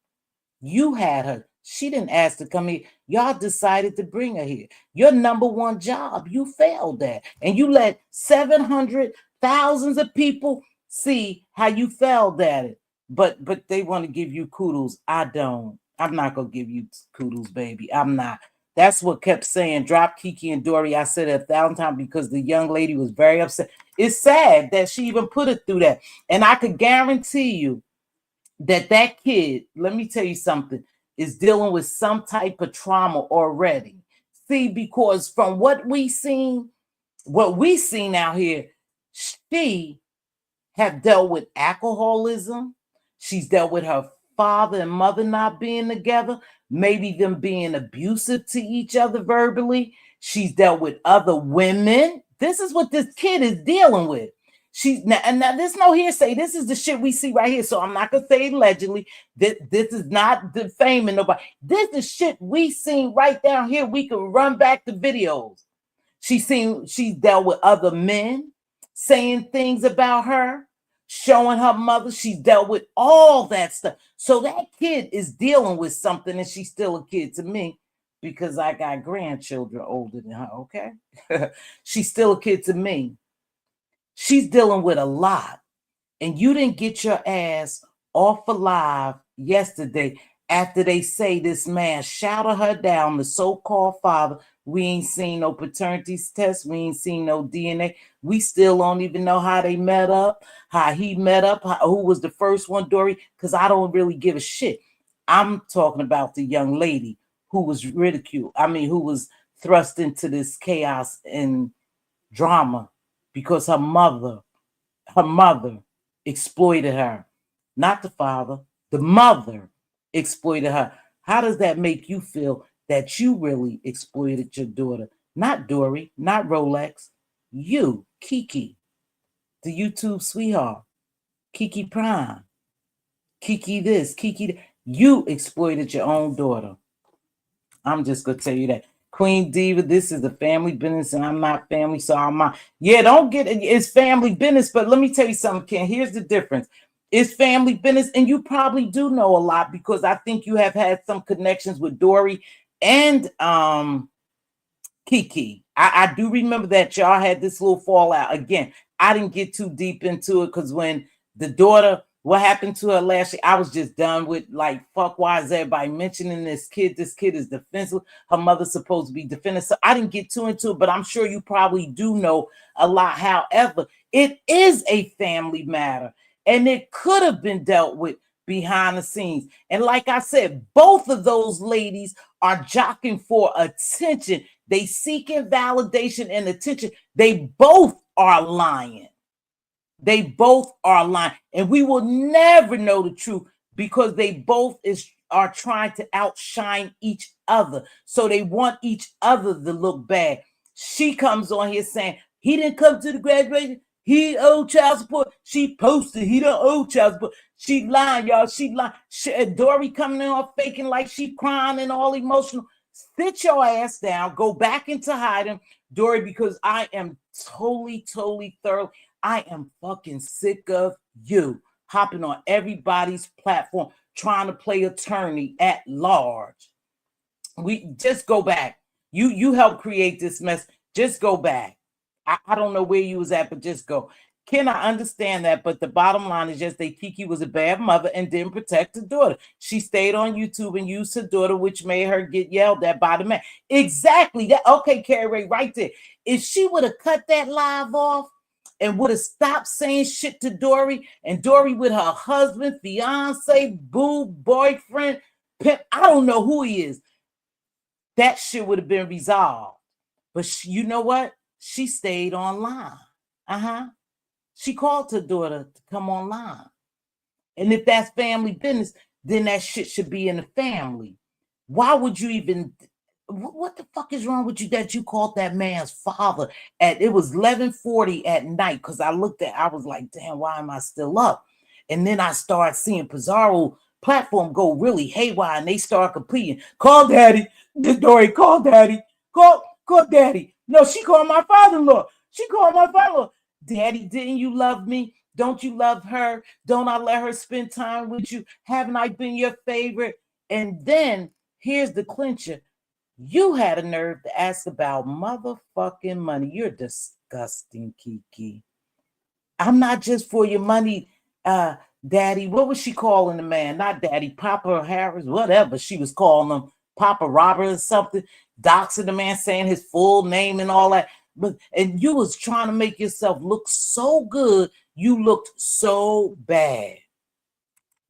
You had her. She didn't ask to come here. Y'all decided to bring her here. Your number one job, you failed at. And you let 700,000 of people see how you failed at it. But they want to give you kudos. I don't. I'm not going to give you kudos, baby. I'm not. That's what kept saying, drop Kiki and Dory. I said it 1,000 times because the young lady was very upset. It's sad that she even put it through that. And I could guarantee you that kid, let me tell you something, is dealing with some type of trauma already. See, because from what we seen out here, she have dealt with alcoholism. She's dealt with her father and mother not being together, maybe them being abusive to each other verbally. She's dealt with other women. This is what this kid is dealing with. Now there's no hearsay. This is the shit we see right here. So I'm not gonna say allegedly. This is not defaming nobody. This is shit we seen right down here. We can run back the videos. She's dealt with other men saying things about her, showing her mother. She's dealt with all that stuff. So that kid is dealing with something, and she's still a kid to me because I got grandchildren older than her, okay? She's still a kid to me. She's dealing with a lot. And you didn't get your ass off alive yesterday after they say this man shouted her down, the so-called father. We ain't seen no paternity test. We ain't seen no DNA. We still don't even know how they met up, how he met up, who was the first one, Dory, because I don't really give a shit. I'm talking about the young lady who was ridiculed. Who was thrust into this chaos and drama because her mother exploited her. Not the father, the mother exploited her. How does that make you feel that you really exploited your daughter? Not Dory, not Rolex. You, Kiki, the YouTube sweetheart, Kiki Prime, Kiki this, Kiki that. You exploited your own daughter. I'm just going to tell you that. Queen Diva, this is a family business, and I'm not family, so I'm not. Yeah, don't get it. It's family business, but let me tell you something, Ken. Here's the difference. It's family business, and you probably do know a lot because I think you have had some connections with Dory and Kiki. I do remember that y'all had this little fallout. Again, I didn't get too deep into it because when the daughter, what happened to her last year, I was just done with, like, fuck, why is everybody mentioning this kid? This kid is defensive. Her mother's supposed to be defensive. So I didn't get too into it, but I'm sure you probably do know a lot. However, it is a family matter, and it could have been dealt with behind the scenes. And like I said, both of those ladies are jockeying for attention. They seeking validation and attention. They both are lying. They both are lying. And we will never know the truth because they both are trying to outshine each other. So they want each other to look bad. She comes on here saying, he didn't come to the graduation. He owed child support. She posted, he don't owe child support. She lying, y'all. She lying. Dory coming in all faking like she crying and all emotional. Sit your ass down. Go back into hiding, Dory, because I am totally thoroughly. I am fucking sick of you hopping on everybody's platform trying to play attorney at large. We just go back. You helped create this mess. Just go back. I don't know where you was at, but just go. Can I understand that? But the bottom line is just that Kiki was a bad mother and didn't protect her daughter. She stayed on YouTube and used her daughter, which made her get yelled at by the man. Exactly. That okay, Carrie Ray, right there. If she would have cut that live off and would have stopped saying shit to Dory, and Dory with her husband, fiance, boo, boyfriend, pimp, I don't know who he is, that shit would have been resolved. But you know what? She stayed online. She called her daughter to come online. And if that's family business, then that shit should be in the family. Why would you even, what the fuck is wrong with you that you called that man's father at, it was 11:40 at night, because I was like, damn, why am I still up? And then I started seeing Pizarro platform go really haywire, and they start competing. Call daddy, Dory, call daddy, call daddy. No, she called my father-in-law. She called my father-in-law. Daddy, didn't you love me? Don't you love her? Don't I let her spend time with you? Haven't I been your favorite? And then here's the clincher. You had a nerve to ask about motherfucking money. You're disgusting, Kiki. I'm not just for your money, daddy. What was she calling the man? Not daddy, Papa Harris, whatever she was calling him, Papa Robert or something. Doxing the man, saying his full name and all that. But and you was trying to make yourself look so good, you looked so bad.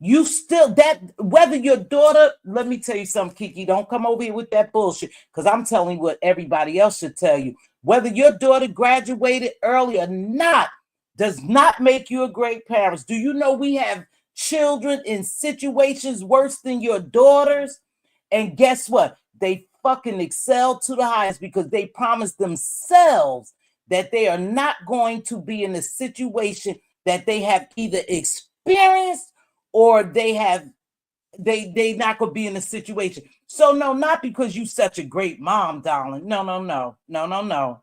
You still, that, whether your daughter, let me tell you something, Kiki, don't come over here with that bullshit, because I'm telling you what everybody else should tell you. Whether your daughter graduated early or not does not make you a great parent. Do you know we have children in situations worse than your daughters? And guess what? They fucking excel to the highest because they promised themselves that they are not going to be in a situation that they have either experienced or they not gonna be in a situation. So no, not because you such a great mom, darling. No.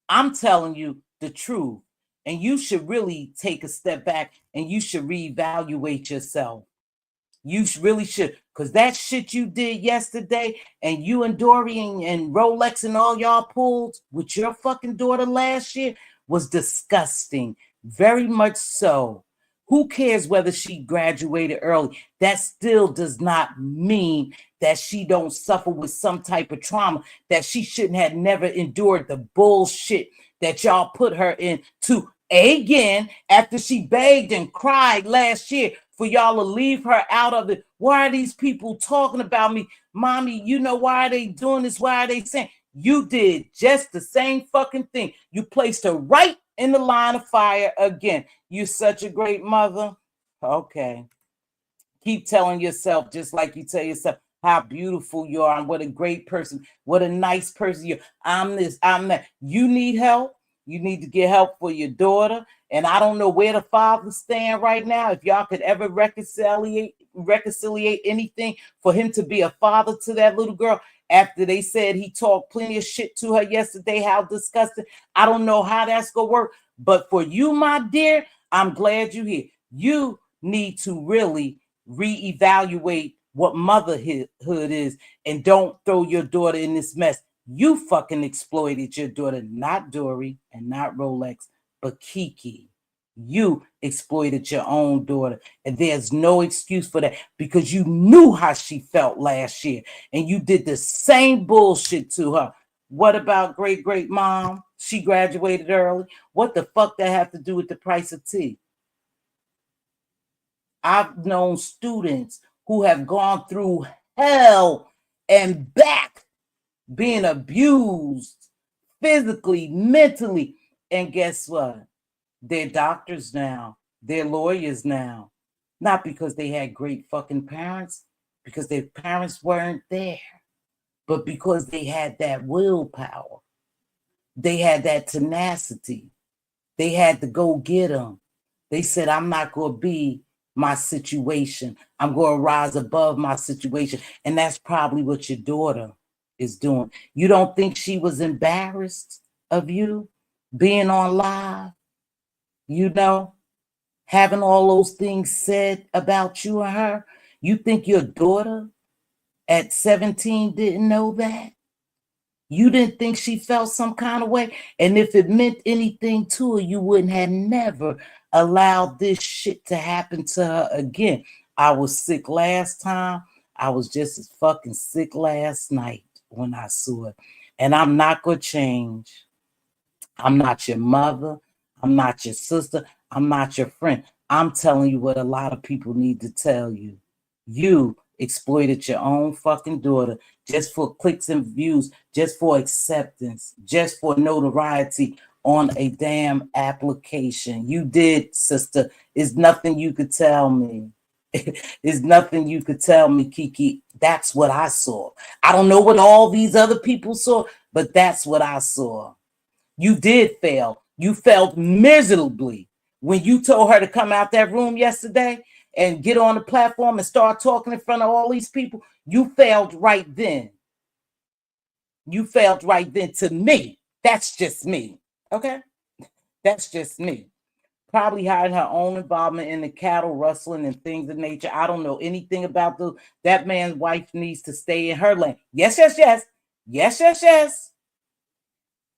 I'm telling you the truth. And you should really take a step back and you should reevaluate yourself. You really should, because that shit you did yesterday, and you and Dory and Rolex and all y'all pulled with your fucking daughter last year was disgusting. Very much so. Who cares whether she graduated early? That still does not mean that she don't suffer with some type of trauma, that she shouldn't have never endured the bullshit that y'all put her into again after she begged and cried last year for y'all to leave her out of it. Why are these people talking about me? Mommy, you know, why are they doing this? Why are they saying? You did just the same fucking thing. You placed her right in the line of fire again. You're such a great mother. Okay. Keep telling yourself, just like you tell yourself, how beautiful you are and what a great person, what a nice person you are. I'm this, I'm that. You need help. You need to get help for your daughter. And I don't know where the fathers stand right now. If y'all could ever reconciliate anything for him to be a father to that little girl after they said he talked plenty of shit to her yesterday, how disgusting. I don't know how that's going to work. But for you, my dear, I'm glad you're here. You need to really reevaluate what motherhood is, and don't throw your daughter in this mess. You fucking exploited your daughter, not Dory and not Rolex, but Kiki. You exploited your own daughter, and there's no excuse for that because you knew how she felt last year, and you did the same bullshit to her. What about great mom? She graduated early. What the fuck that have to do with the price of tea? I've known students who have gone through hell and back, being abused physically, mentally. And guess what? They're doctors now. They're lawyers now. Not because they had great fucking parents, because their parents weren't there, but because they had that willpower. They had that tenacity. They had to go get them. They said, I'm not going to be my situation. I'm going to rise above my situation. And that's probably what your daughter is doing. You don't think she was embarrassed of you being on live? You know, having all those things said about you and her? You think your daughter at 17 didn't know that? You didn't think she felt some kind of way? And if it meant anything to her, you wouldn't have never allowed this shit to happen to her again. I was sick last time. I was just as fucking sick last night when I saw it. And I'm not going to change. I'm not your mother. I'm not your sister. I'm not your friend. I'm telling you what a lot of people need to tell you. You exploited your own fucking daughter just for clicks and views, just for acceptance, just for notoriety on a damn application. You did, sister. It's nothing you could tell me. It's nothing you could tell me, Kiki. That's what I saw. I don't know what all these other people saw, but that's what I saw. You did fail. You failed miserably when you told her to come out that room yesterday and get on the platform and start talking in front of all these people. You failed right then. You failed right then to me. That's just me. Okay? That's just me. Probably had her own involvement in the cattle rustling and things of nature. I don't know anything about that man's wife needs to stay in her lane. Yes, yes, yes. Yes, yes, yes.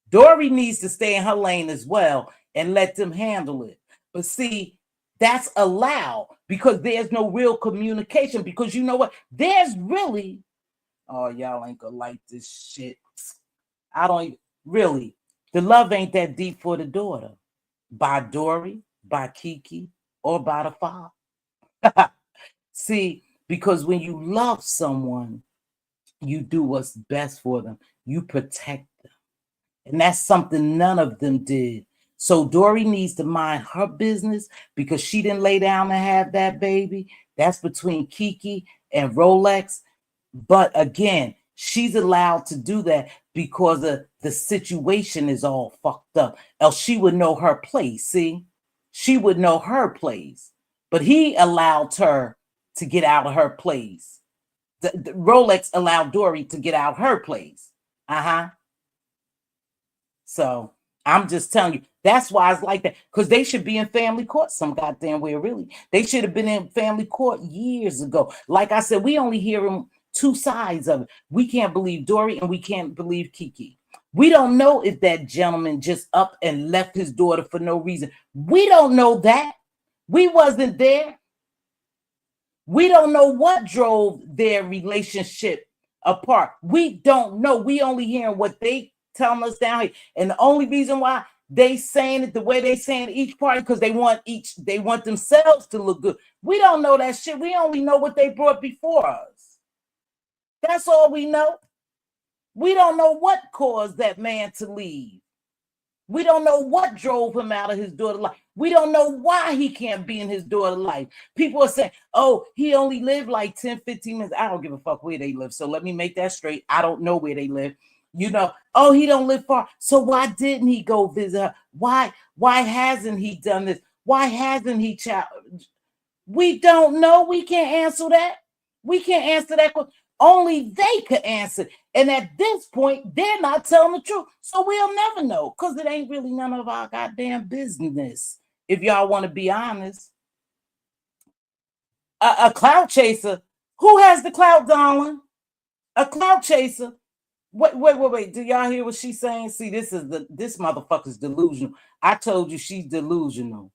Dory needs to stay in her lane as well and let them handle it. But see, that's allowed because there's no real communication. Because you know what? There's really, oh, y'all ain't gonna like this shit. I don't really, the love ain't that deep for the daughter. By Dory, by Kiki, or by the father. See, because when you love someone, you do what's best for them. You protect them. And that's something none of them did. So Dory needs to mind her business because she didn't lay down and have that baby. That's between Kiki and Rolex. But again, she's allowed to do that because the situation is all fucked up. Else she would know her place. See, she would know her place. But he allowed her to get out of her place. The Rolex allowed Dory to get out of her place. So I'm just telling you, that's why it's like that. Because they should be in family court some goddamn way, really. They should have been in family court years ago. Like I said, we only hear them two sides of it. We can't believe Dory and we can't believe Kiki. We don't know if that gentleman just up and left his daughter for no reason. We don't know that. We wasn't there. We don't know what drove their relationship apart. We don't know. We only hearing what they telling us down here. And the only reason why they saying it the way they saying each party, because they want themselves to look good. We don't know that shit. We only know what they brought before us. That's all we know. We don't know what caused that man to leave. We don't know what drove him out of his daughter's life. We don't know why he can't be in his daughter's life. People are saying, oh, he only lived like 10, 15 minutes. I don't give a fuck where they live. So let me make that straight. I don't know where they live. You know, oh, he don't live far. So why didn't he go visit her? Why hasn't he done this? Why hasn't he We don't know. We can't answer that. We can't answer that question. Only they could answer. And at this point, they're not telling the truth. So we'll never know because it ain't really none of our goddamn business. If y'all want to be honest. A clout chaser. Who has the clout, darling? A clout chaser. Wait. Do y'all hear what she's saying? See, this motherfucker's delusional. I told you she's delusional.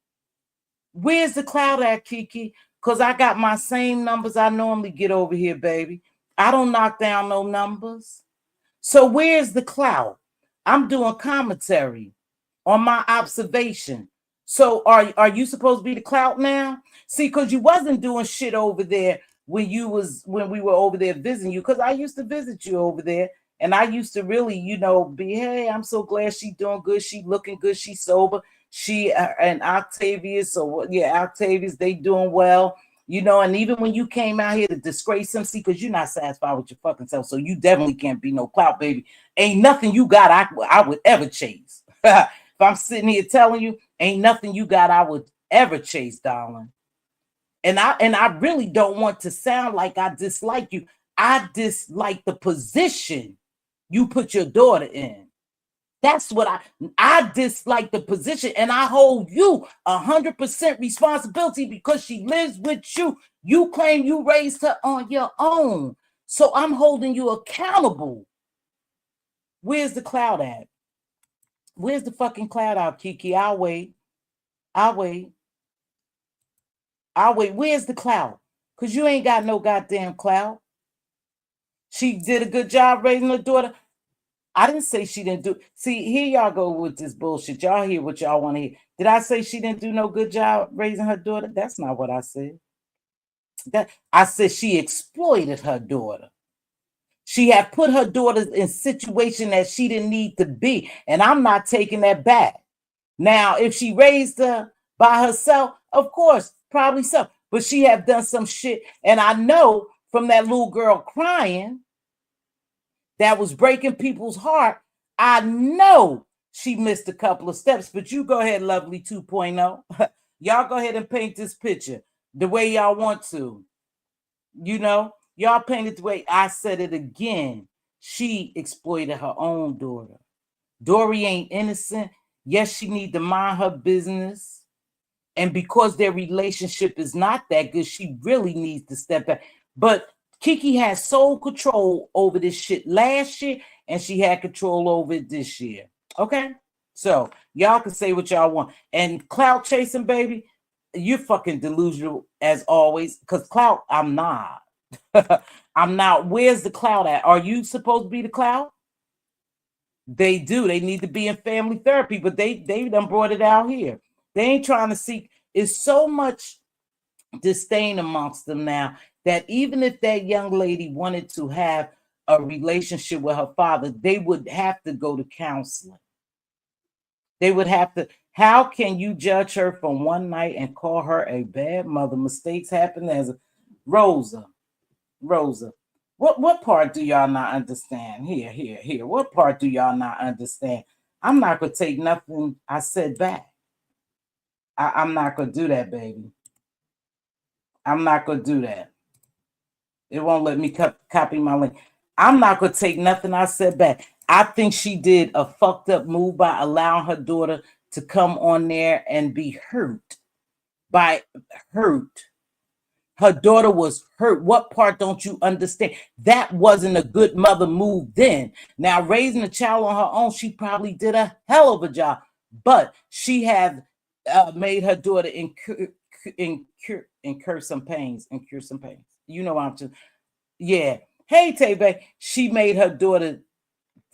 Where's the clout at, Kiki? Because I got my same numbers I normally get over here, baby. I don't knock down no numbers. So where's the clout? I'm doing commentary on my observation. So are you supposed to be the clout now? See, because you wasn't doing shit over there when we were over there visiting you, because I used to visit you over there. And I used to really, be, hey, I'm so glad she's doing good. She looking good. She's sober. She and Octavius, Octavius, they doing well. And even when you came out here to disgrace him, see, because you're not satisfied with your fucking self, so you definitely can't be no clout, baby. Ain't nothing you got I would ever chase. If I'm sitting here telling you, ain't nothing you got I would ever chase, darling. And I really don't want to sound like I dislike you. I dislike the position you put your daughter in. That's what I dislike the position, and I hold you 100% responsibility because she lives with you. You claim you raised her on your own. So I'm holding you accountable Where's the clout at? Where's the fucking clout out, Kiki? I'll wait. I'll wait. I'll wait. Where's the clout? Because you ain't got no goddamn clout. She did a good job raising her daughter. I didn't say she didn't do. See, here y'all go with this bullshit. Y'all hear what y'all want to hear. Did I say she didn't do no good job raising her daughter? That's not what I said. I said she exploited her daughter. She had put her daughter in situation that she didn't need to be. And I'm not taking that back. Now, if she raised her by herself, of course, probably so. But she have done some shit. And I know from that little girl crying that was breaking people's heart, I know she missed a couple of steps. But you go ahead, Lovely 2.0. Y'all go ahead and paint this picture the way y'all want to. You know, y'all painted the way I said it again. She exploited her own daughter. Dory ain't innocent. Yes, she need to mind her business. And because their relationship is not that good, she really needs to step back. But Kiki has sole control over this shit last year, and she had control over it this year. Okay? So y'all can say what y'all want. And clout chasing, baby, you're fucking delusional as always. Because clout, I'm not. I'm not. Where's the clout at? Are you supposed to be the clout? They do. They need to be in family therapy, but they done brought it out here. They ain't trying to seek. It's so much disdain amongst them now that even if that young lady wanted to have a relationship with her father, they would have to go to counseling. They would have to. How can you judge her from one night and call her a bad mother? Mistakes happen as a Rosa. What part do y'all not understand? Here. What part do y'all not understand? I'm not gonna take nothing I said back. I'm not gonna do that, baby. I'm not gonna do that. It won't let me copy my link. I'm not gonna take nothing I said back. I think she did a fucked up move by allowing her daughter to come on there and be hurt. Her daughter was hurt. What part don't you understand? That wasn't a good mother move then. Now, raising a child on her own, she probably did a hell of a job. But she had made her daughter incur some pains and cure some pains. You know what I'm saying? Yeah. Hey, Tebe, she made her daughter,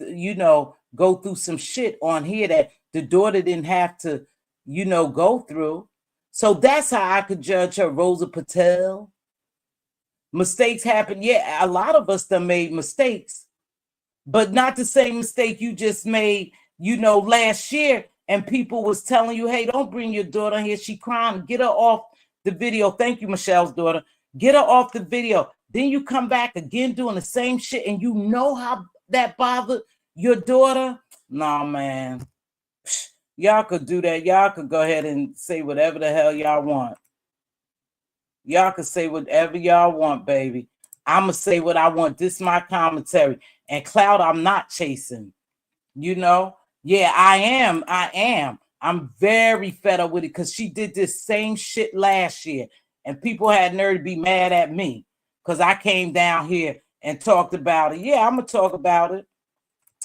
go through some shit on here that the daughter didn't have to, go through. So that's how I could judge her. Rosa Patel. Mistakes happen. Yeah, a lot of us done made mistakes, but not the same mistake you just made, last year. And people was telling you, hey, don't bring your daughter here. She crying. Get her off the video. Thank you, Michelle's daughter. Get her off the video. Then you come back again doing the same shit, and you know how that bothered your daughter. Nah, man. Y'all could do that. Y'all could go ahead and say whatever the hell y'all want. Y'all could say whatever y'all want, baby. I'm going to say what I want. This is my commentary. And cloud, I'm not chasing. Yeah, I am. I'm very fed up with it because she did this same shit last year. And people had nerve to be mad at me because I came down here and talked about it. Yeah, I'm going to talk about it.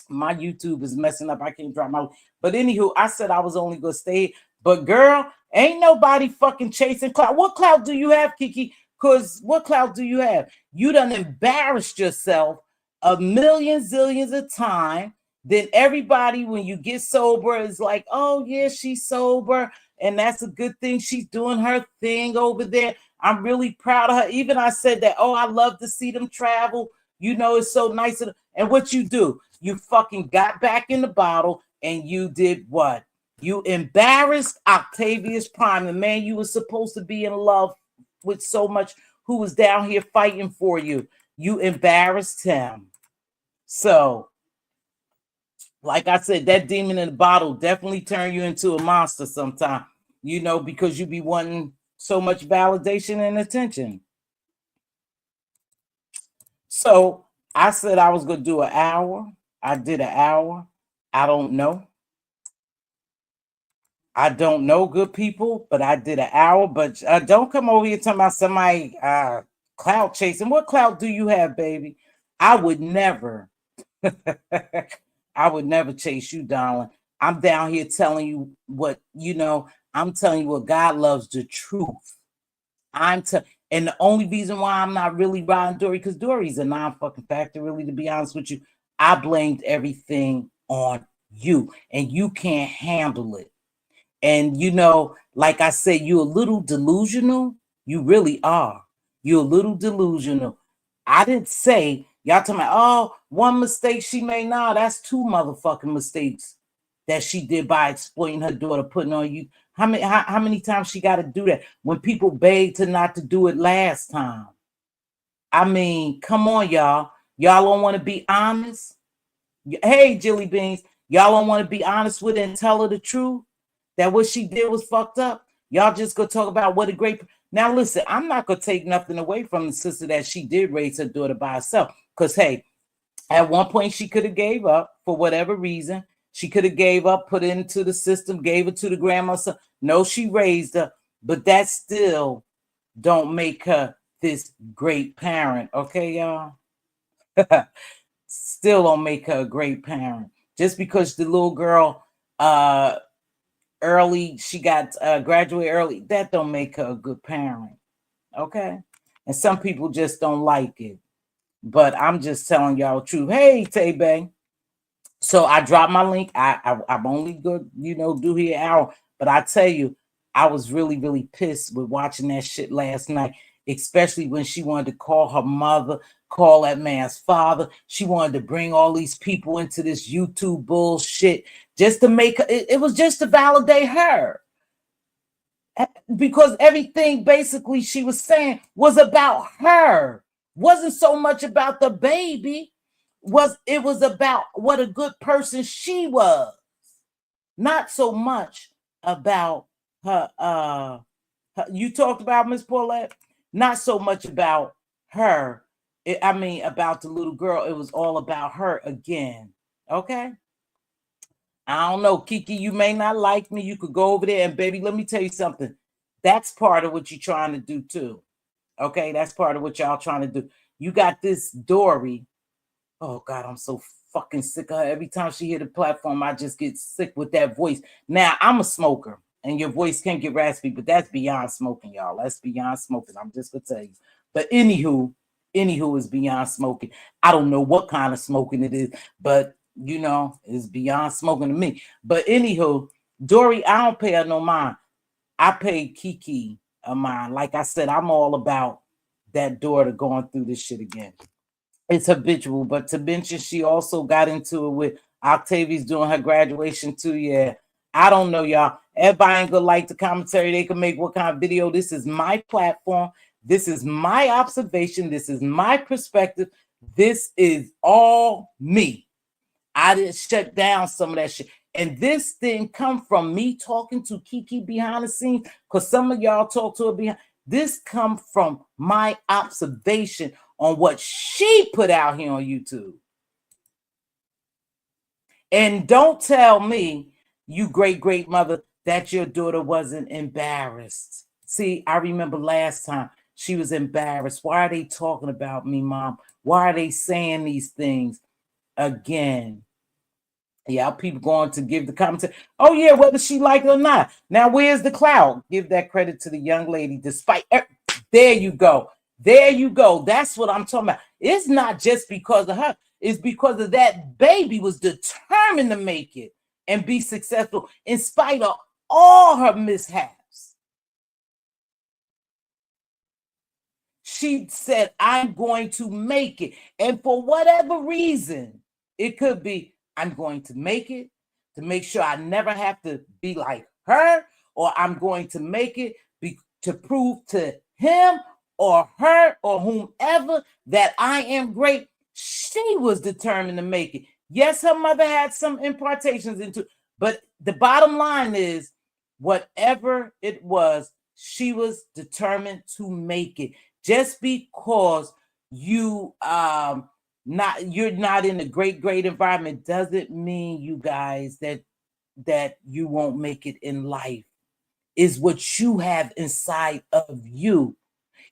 My YouTube is messing up. I can't drop my. But anywho, I said I was only gonna stay. But girl, ain't nobody fucking chasing clout. What clout do you have, Kiki? Because what clout do you have? You done embarrassed yourself a million zillions of time. Then everybody, when you get sober, is like, oh yeah, she's sober, and that's a good thing. She's doing her thing over there. I'm really proud of her. Even I said that. Oh, I love to see them travel. It's so nice. And what you do? You fucking got back in the bottle and you did what? You embarrassed Octavius Prime, the man you were supposed to be in love with so much, who was down here fighting for you. You embarrassed him. So, like I said, that demon in the bottle definitely turn you into a monster sometime, because you be wanting so much validation and attention. So I said I was going to do an hour. I did an hour. I don't know. Good people, but I did an hour. But don't come over here talking about somebody clout chasing. What clout do you have, baby? I would never. I would never chase you, darling. I'm down here telling you what, I'm telling you what God loves, the truth. And the only reason why I'm not really riding Dory, because Dory's a non-fucking factor, really, to be honest with you. I blamed everything on you, and you can't handle it. And like I said, you're a little delusional. You really are. You're a little delusional. I didn't say y'all talking about, oh, one mistake she made. Nah, that's two motherfucking mistakes that she did by exploiting her daughter, putting on you. How many times she got to do that when people begged her not to do it last time? I mean, come on, y'all. Y'all don't want to be honest? Hey, Jilly Beans, y'all don't want to be honest with her and tell her the truth? That what she did was fucked up? Y'all just go talk about what a great... Now, listen, I'm not going to take nothing away from the sister that she did raise her daughter by herself. Because, hey, at one point she could have gave up for whatever reason. She could have gave up, put it into the system, gave it to the grandma. No, she raised her, but that still don't make her this great parent. Okay, y'all? Still don't make her a great parent. Just because the little girl early, she got graduated early, that don't make her a good parent. Okay? And some people just don't like it. But I'm just telling y'all the truth. Hey, Tay Bay. So I dropped my link. I'm only good, do here an hour. But I tell you, I was really, really pissed with watching that shit last night, especially when she wanted to call her mother, call that man's father. She wanted to bring all these people into this YouTube bullshit just to make her, it was just to validate her. Because everything basically she was saying was about her. Wasn't so much about the baby. It was about what a good person she was. Not so much about her. You talked about Miss Paulette. Not so much about her. About the little girl. It was all about her again. Okay. I don't know, Kiki. You may not like me. You could go over there and, baby, let me tell you something. That's part of what you're trying to do too. Okay, that's part of what y'all trying to do. You got this Dory. Oh God, I'm so fucking sick of her. Every time she hit the platform, I just get sick with that voice. Now, I'm a smoker, and your voice can get raspy, but that's beyond smoking, y'all. That's beyond smoking. I'm just gonna tell you. But anywho is beyond smoking. I don't know what kind of smoking it is, but it's beyond smoking to me. But anywho, Dory, I don't pay her no mind. I pay Kiki a mind. Like I said, I'm all about that daughter going through this shit again. It's habitual, but to mention she also got into it with Octavia's doing her graduation too. Yeah, I don't know, y'all. Everybody ain't gonna like the commentary. They can make what kind of video. This is my platform. This is my observation. This is my perspective. This is all me. I didn't shut down some of that shit. And this didn't come from me talking to Kiki behind the scenes, because some of y'all talk to her behind. This come from my observation on what she put out here on YouTube. And don't tell me, you great mother, that your daughter wasn't embarrassed. See, I remember last time she was embarrassed. Why are they talking about me, Mom? Why are they saying these things again? Yeah, people going to give the commentary. Oh, yeah, whether she like it or not. Now, where's the clout? Give that credit to the young lady, despite... There you go. There you go. That's what I'm talking about. It's not just because of her. It's because of that baby was determined to make it and be successful in spite of all her mishaps. She said, I'm going to make it. And for whatever reason, it could be, I'm going to make it to make sure I never have to be like her, or I'm going to make it to prove to him or her or whomever that I am great. She was determined to make it. Yes, her mother had some impartations into, but the bottom line is, whatever it was, she was determined to make it. Just because you're not in a great environment doesn't mean, you guys, that you won't make it in life. Is what you have inside of you.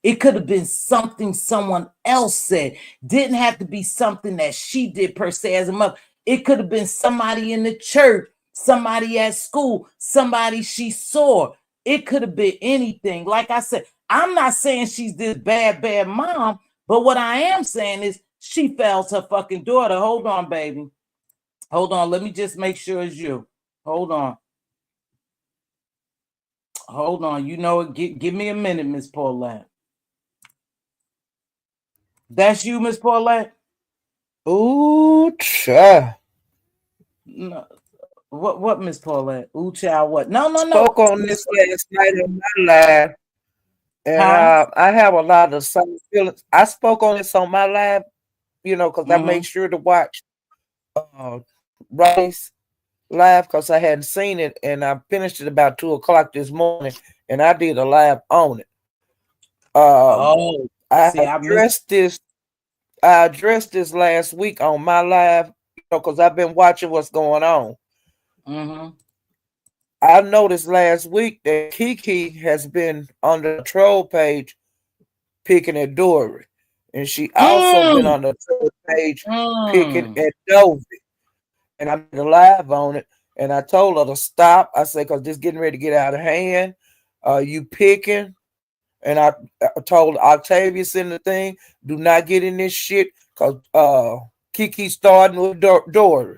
It could have been something someone else said. Didn't have to be something that she did per se as a mother. It could have been somebody in the church, somebody at school, somebody she saw. It could have been anything. Like I said, I'm not saying she's this bad mom, but what I am saying is she fails her fucking daughter. Hold on, baby. Hold on. Let me just make sure it's you. Hold on. Hold on. You know it. Give me a minute, Miss Paulette. That's you, Miss Paulette? Ooh, child. No. What, Miss Paulette? Ooh, child, what? No. Spoke on this last night on my live, and Huh? I have a lot of same feelings. I spoke on this on my live, because I made sure to watch uh, Ronnie's live because I hadn't seen it, and I finished it about 2 o'clock this morning, and I did a live on it. Oh, I see, I missed. addressed this. I addressed this last week on my live, because I've been watching what's going on. Mm-hmm. I noticed last week that Kiki has been on the troll page picking at Dory, and she also been Mm, on the troll page picking mm. at Dovey. And I made a live on it, and I told her to stop. I said, because this getting ready to get out of hand. You picking, and I told Octavius in the thing, do not get in this shit, because Kiki starting with Dory.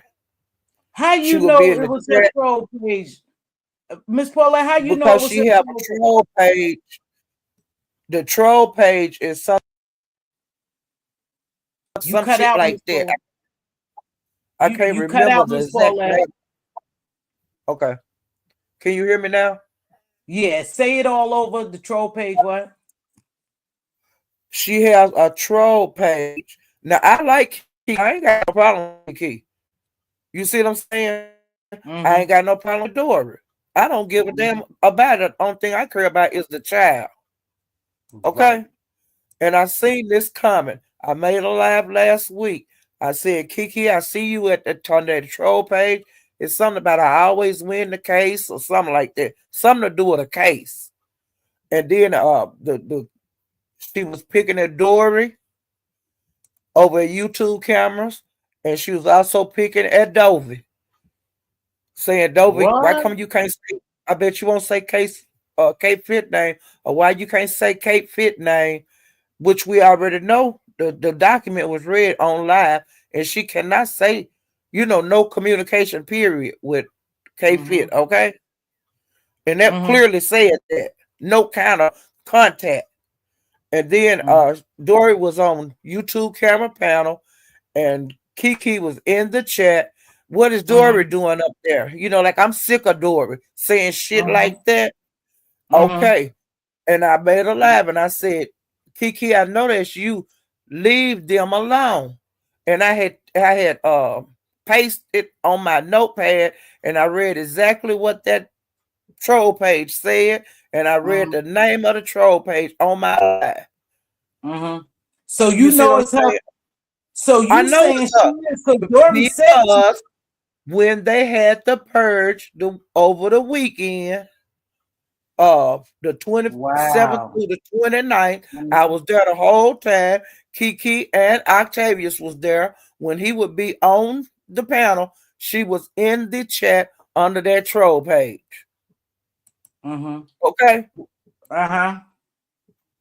How She you will be know in it the was a chat troll page? Miss Paula, how you know it because was a she have a troll page? troll page. The troll page is You some cut shit out, like Miss that. Paula. I You can't you cut remember out, the Miss exact Paula. name. Okay. Can you hear me now? Yeah, say it all over the troll page. What? She has a troll page. Now I like Key. I ain't got no problem with Key. You see what I'm saying? I Mm-hmm. ain't got no problem with Dory. I don't give a damn about it. The only thing I care about is the child. Right. Okay? And I seen this coming. I made a live last week. I said, Kiki, I see you at on that troll page. It's something about I always win the case or something like that. Something to do with a case. And then the she was picking at Dory over at YouTube cameras, and she was also picking at Dovey, saying, Dovey, why What? come you can't say, I bet you won't say Kate Fit name, or why you can't say Kate Fit name, which we already know the document was read on live, and she cannot say, no communication period with K Mm-hmm. Fit, okay? And that Mm-hmm. clearly said that. No kind of contact. And then Mm-hmm. Dory was on YouTube camera panel, and Kiki was in the chat. What is Dory Mm-hmm. doing up there? Like I'm sick of Dory saying shit Mm-hmm. like that. Mm-hmm. Okay. And I made a live and I said, Kiki, I know that's you. Leave them alone. And I had pasted it on my notepad, and I read exactly what that troll page said, and I read Mm-hmm. the name of the troll page on my live. Mm-hmm. So you You see know what it's I'm her. saying? So I you know saying it's she up is? So Dory said she. because when they had the purge over the weekend of the 27th Wow. through the 29th, I Mm-hmm. was there the whole time. Kiki and Octavius was there. When he would be on the panel, she was in the chat under that troll page. Mm-hmm. Okay? Uh-huh.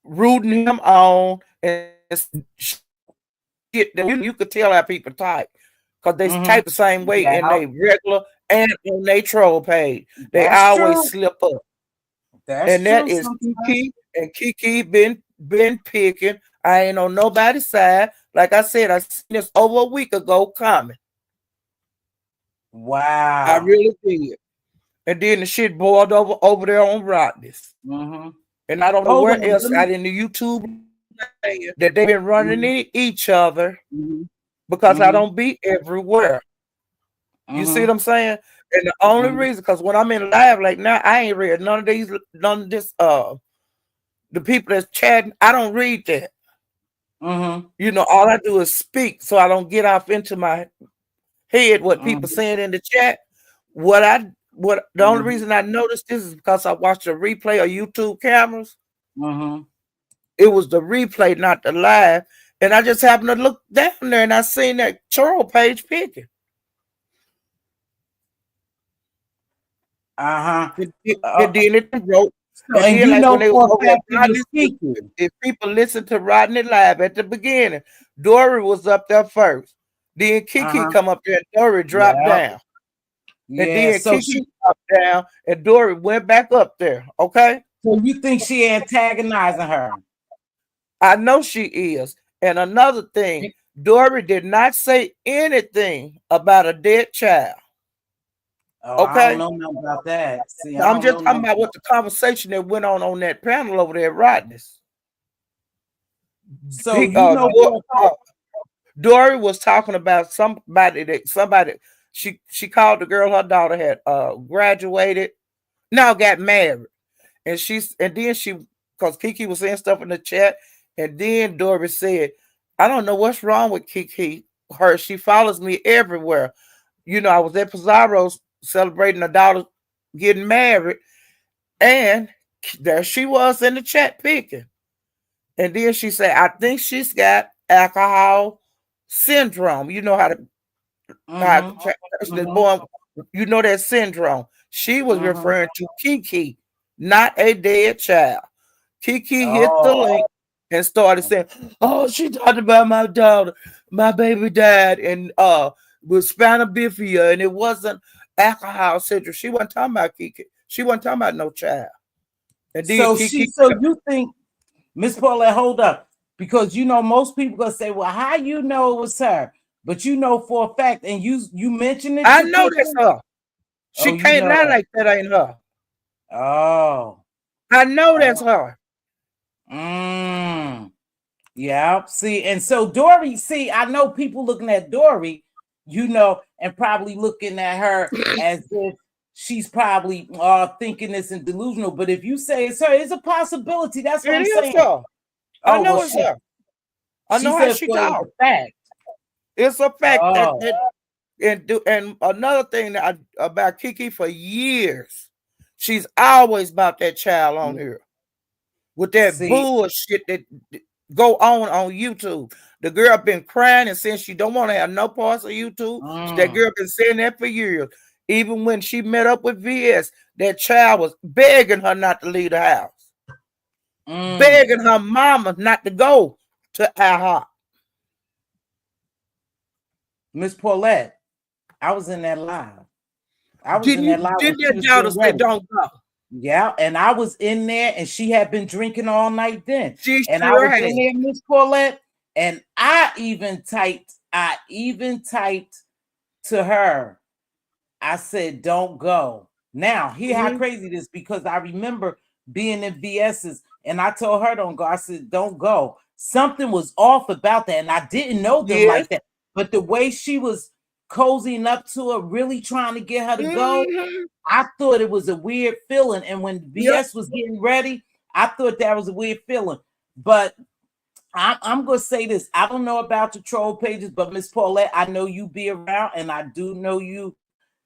Rooting him on and shit that you could tell how people type. Because they Mm-hmm. type the same way Yeah, in their regular and on their troll page. They that's always true. slip up. That's And that true. is Sometimes. Kiki, and Kiki been picking. I ain't on nobody's side. Like I said, I seen this over a week ago coming. I Wow. really did. And then the shit boiled over there on Rodney's. Mm-hmm. And I don't know Hold where on. else out in the YouTube that they've been running Mm-hmm. into each other, Mm-hmm. because I Mm-hmm. don't be everywhere. You see what Mm-hmm. I'm saying? And the only Mm-hmm. reason, because when I'm in live like now, I ain't read none of this the people that's chatting, I don't read that. Mm-hmm. All I do is speak so I don't get off into my head what people Mm-hmm. saying in the chat. What the only Mm-hmm. reason I noticed this is because I watched a replay of YouTube cameras. Mm-hmm. It was the replay, not the live. And I just happened to look down there and I seen that troll page picking. Uh-huh. And then it wrote, So, and and then you like when know they was for a over there, fact it was Kiki. if people listen to Rodney Live at the beginning, Dory was up there first. Then Kiki Uh-huh. come up there and Dory dropped Yeah. down. And Yeah. then So Kiki dropped down and Dory went back up there. Okay. so you think she antagonizing her? I know she is. And another thing, Dory did not say anything about a dead child. Oh, I don't Okay. know nothing about that. See, I I'm don't know just talking nothing. about what the conversation that went on that panel over there at Rodney's. So you know for a fact. Dory was talking about somebody she called the girl her daughter had graduated, now got married. And then she, because Kiki was saying stuff in the chat, and then Dory said, I don't know what's wrong with Kiki. She follows me everywhere. I was at Pizarro's celebrating her daughter getting married, and there she was in the chat picking. And then she said, I think she's got alcohol syndrome. You know how the person is born, that syndrome. She was referring to Kiki, not a dead child. Kiki hit the Oh, link and started saying, oh, she talked about my daughter. My baby died and with spina bifida, and it wasn't alcohol syndrome. She wasn't talking about Kiki. She wasn't talking about no child. And then so Kiki, so you think Miss Paulette, hold up. Because most people gonna say, well, how you know it was her? But you know for a fact, and you mentioned it I to know Kiki. that's her. Oh, She you can't know lie that. like that ain't her. Oh. I know that's her. Yeah. See, and so Dory, I know people looking at Dory, and probably looking at her as if she's probably thinking this and delusional. But if you say it's her, it's a possibility. That's what It I'm is saying. her. I Oh, well, know it's her. I she know how said she for a talks. fact. It's a fact that, Oh. and another thing about Kiki for years, she's always about that child on here with that See, bullshit that go on YouTube. The girl been crying and saying she don't want to have no parts of YouTube. That girl been saying that for years. Even when she met up with VS, that child was begging her not to leave the house, begging her mama not to go to IHOP. Miss Paulette, I was in that live. I was in that live when Didn't she your was daughter getting say ready. don't go? Yeah, and I was in there, and she had been drinking all night then. She And I sure was had. in there, Miss Paulette, and I even typed to her. I said, "Don't go." Now, hear how crazy this, because I remember being in VS's, and I told her, "Don't go." I said, "Don't go." Something was off about that, and I didn't know them Yes. like that. But the way she was cozying up to her, really trying to get her to go, I thought it was a weird feeling. And when BS was getting ready, I thought that was a weird feeling. But I'm gonna say this. I don't know about the troll pages, but Miss Paulette, I know you be around, and I do know you,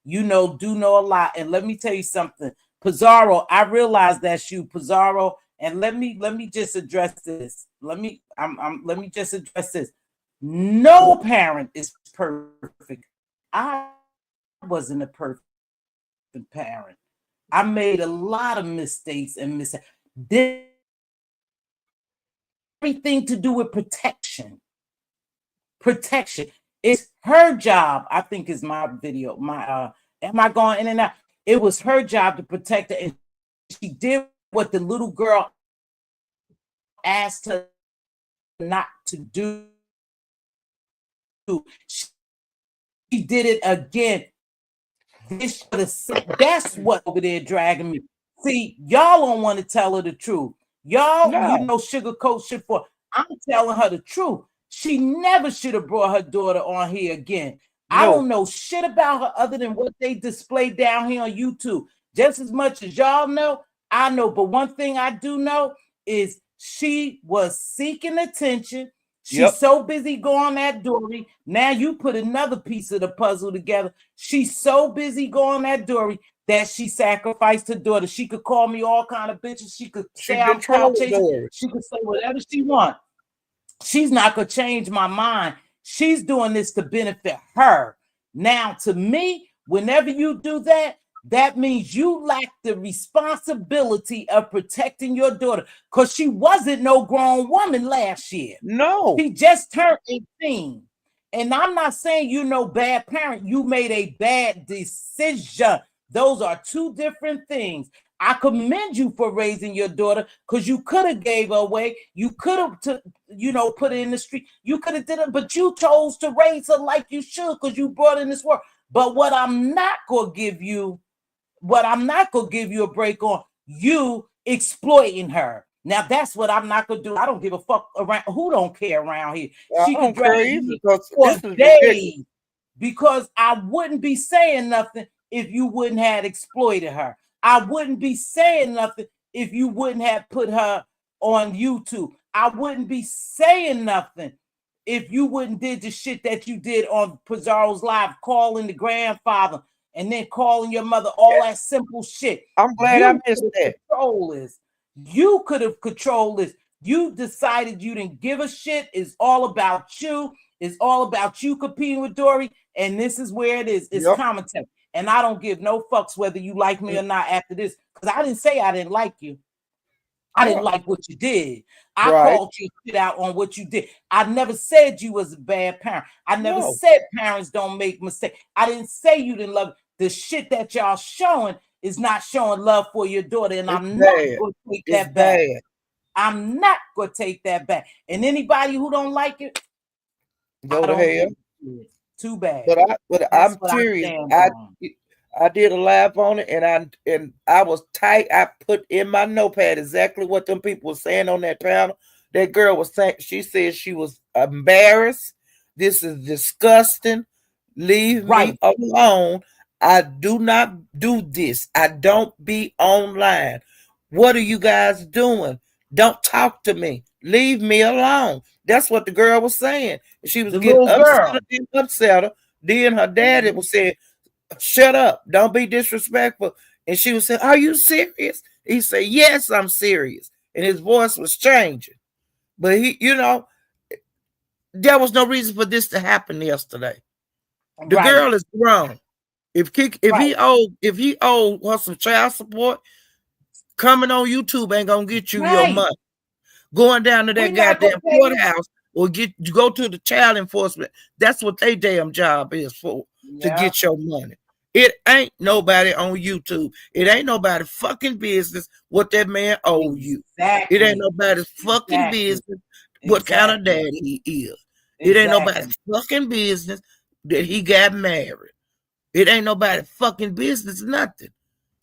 do know a lot. And let me tell you something. Pizarro, I realize that's you, Pizarro. And let me just address this. Let me just address this. No parent is perfect. I wasn't a perfect parent. I made a lot of mistakes and everything to do with protection. Protection. It's her job. I think is my video. Am I going in and out? It was her job to protect her, and she did what the little girl asked her not to do. She did it again. That's what over there dragging me. See, y'all don't want to tell her the truth. Y'all, No. sugarcoat shit for. I'm telling her the truth. She never should have brought her daughter on here again. I No. don't know shit about her other than what they display down here on YouTube. Just as much as y'all know, I know. But one thing I do know is she was seeking attention. She's so busy going at Dory. Now you put another piece of the puzzle together. She's so busy going at Dory that she sacrificed her daughter. She could call me all kind of bitches. She could say I'm clout chasing. She could say whatever she wants. She's not gonna change my mind. She's doing this to benefit her. Now, to me, whenever you do that, that means you lack the responsibility of protecting your daughter, because she wasn't no grown woman last year. No. She just turned 18. And I'm not saying you're no bad parent. You made a bad decision. Those are two different things. I commend you for raising your daughter, because you could have gave her away. You could have, put her in the street. You could have did it, but you chose to raise her like you should, because you brought in this world. But what I'm not going to give you a break on, you exploiting her. Now that's what I'm not gonna do. I don't give a fuck around who don't care around here. I She could don't care drag either, me because for this is ridiculous. days, because I wouldn't be saying nothing if you wouldn't have exploited her. I wouldn't be saying nothing if you wouldn't have put her on YouTube. I wouldn't be saying nothing if you wouldn't did the shit that you did on Pizarro's live, calling the grandfather and then calling your mother, all that simple shit. I'm glad I missed that. You could have controlled this. You decided you didn't give a shit. It's all about you. It's all about you competing with Dory. And this is where it is. It's commentary. And I don't give no fucks whether you like me or not after this. Because I didn't say I didn't like you. I didn't like what you did. I called you shit out on what you did. I never said you was a bad parent. I never said parents don't make mistakes. I didn't say you didn't love it. The shit that y'all showing is not showing love for your daughter. And I'm not going to take that back. I'm not going to take that back. And anybody who don't like it, go to hell. Too bad. But I'm serious. I did a live on it, and I was tight. I put in my notepad exactly what them people were saying on that panel. That girl was saying, she said she was embarrassed. This is disgusting. Leave me alone. I do not do this. I don't be online. What are you guys doing? Don't talk to me. Leave me alone. That's what the girl was saying. She was getting upset. Then her daddy was saying, shut up. Don't be disrespectful. And she was saying, are you serious? He said, yes, I'm serious. And his voice was changing. But there was no reason for this to happen yesterday. The girl is grown. If he owed her some child support, coming on YouTube ain't gonna get you your money. Going down to that goddamn courthouse or go to the child enforcement. That's what their damn job is for, to get your money. It ain't nobody on YouTube. It ain't nobody fucking business what that man owe you. It ain't nobody's fucking business what kind of daddy he is. It ain't nobody's fucking business that he got married. It ain't nobody fucking business, nothing.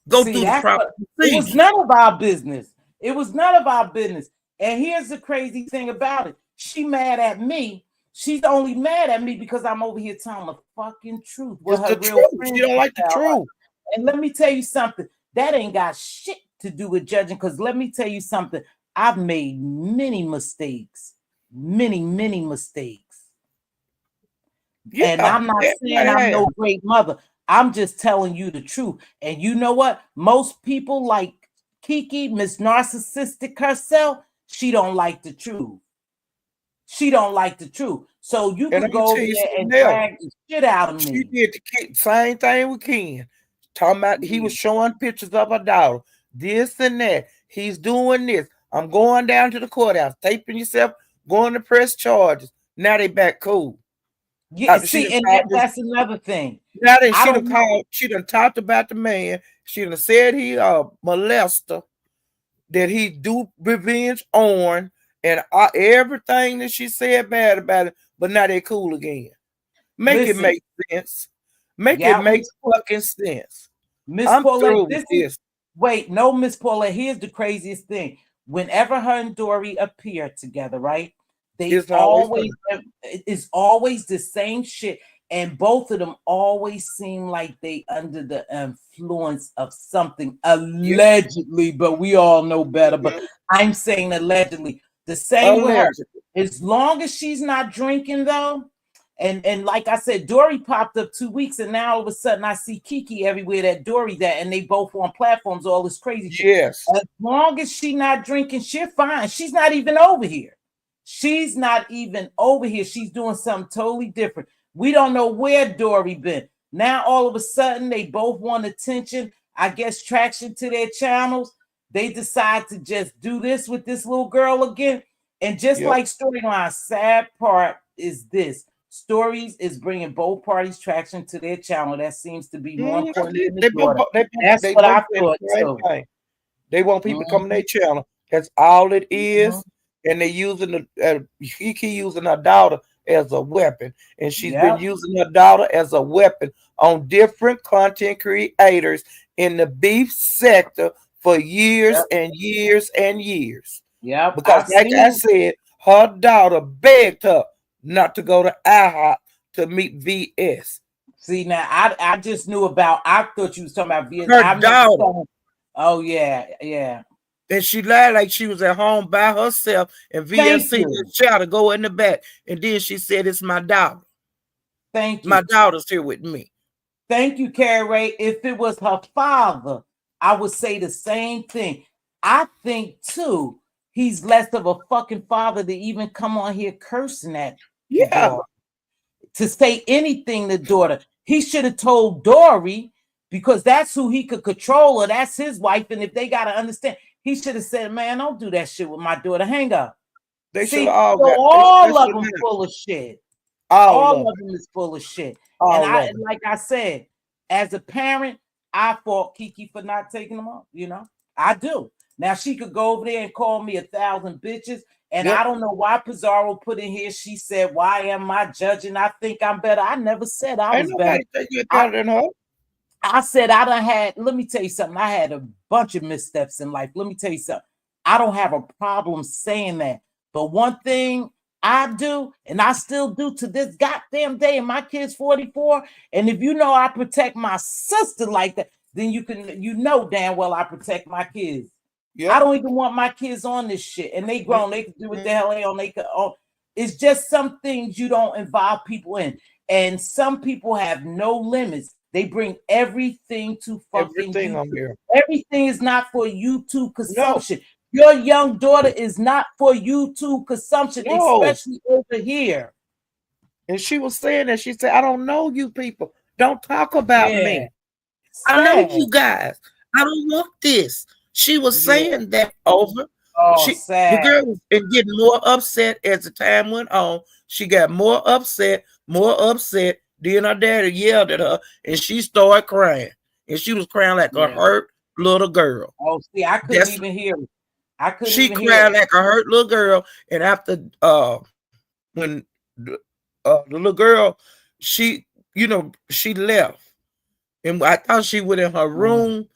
Go through the proper procedure. It was none of our business. It was none of our business. And here's the crazy thing about it. She mad at me. She's only mad at me because I'm over here telling the fucking truth. It's the truth. She don't like the truth. And let me tell you something. That ain't got shit to do with judging, because let me tell you something. I've made many mistakes. Many, many mistakes. And I'm not saying I'm no great mother. I'm just telling you the truth. And you know what? Most people like Kiki, Miss Narcissistic herself, she don't like the truth. She don't like the truth. So you can go over there and drag the shit out of me. She did the same thing with Ken. Talking about he was showing pictures of her daughter. This and that. He's doing this. I'm going down to the courthouse, taping yourself, going to press charges. Now they back cool. Yeah, see, and that's another thing. Now that she done talked about the man. She done said he molester, that he do revenge on, and everything that she said bad about it, but now they cool again. It make sense. It make fucking sense. Miss Paulette, wait, no, Miss Paulette, here's the craziest thing. Whenever her and Dory appear together, right? It's always the same shit. And both of them always seem like they under the influence of something, allegedly, but we all know better. But I'm saying allegedly. The same with her. As long as she's not drinking, though, and like I said, Dory popped up 2 weeks, and now all of a sudden I see Kiki everywhere that Dory and they both on platforms, all this crazy shit. Yes. As long as she's not drinking, she's fine. She's not even over here. She's not even over here. She's doing something totally different. We don't know where Dory been. Now all of a sudden they both want attention, I guess traction to their channels. They decide to just do this with this little girl again. And just like storyline, sad part is this. Stories is bringing both parties traction to their channel. That seems to be more important than the daughter. That's what I thought too. They want people to come in their channel. That's all it is. And they're using Kiki using her daughter as a weapon. And she's been using her daughter as a weapon on different content creators in the beef sector for years and years and years. Yeah, because I said, her daughter begged her not to go to IHOP to meet VS. See, now I just knew about. I thought you was talking about VS. Her daughter. Oh yeah. And she lied like she was at home by herself, and VS seen the child to go in the back, and then she said, "It's my daughter." Thank you. My daughter's here with me. Thank you, Carrie Ray. If it was her father, I would say the same thing. I think too, he's less of a fucking father to even come on here cursing at daughter. To say anything to daughter. He should have told Dory, because that's who he could control her. That's his wife. And if they got to understand, he should have said, man, don't do that shit with my daughter. Hang up. They See, all of them full of shit. All of them is full of shit. And like I said, as a parent, I fault Kiki for not taking them off. You know, I do. Now she could go over there and call me 1,000 bitches. And I don't know why Pizarro put in here. She said, why am I judging? I think I'm better. I never said I was better. You're better than her. I said I done had, let me tell you something. I had a bunch of missteps in life. Let me tell you something. I don't have a problem saying that. But one thing I do, and I still do to this goddamn day, and my kid's 44. And if you know I protect my sister like that, then you know damn well I protect my kids. I don't even want my kids on this shit. And they grown, they can do what the hell they on. It's just some things you don't involve people in. And some people have no limits. They bring everything to fucking YouTube. Everything is not for YouTube consumption. No. Your young daughter is not for YouTube consumption, especially over here. And she was saying that. She said, I don't know you people. Don't talk about me. I know you guys. I don't want this. She was saying that over. The girl was getting more upset as the time went on. She got more upset. Then her daddy yelled at her, and she started crying. And she was crying like a hurt little girl. Oh, see, I couldn't even hear it. She cried like a hurt little girl. And after when the little girl, she left. And I thought she went in her room.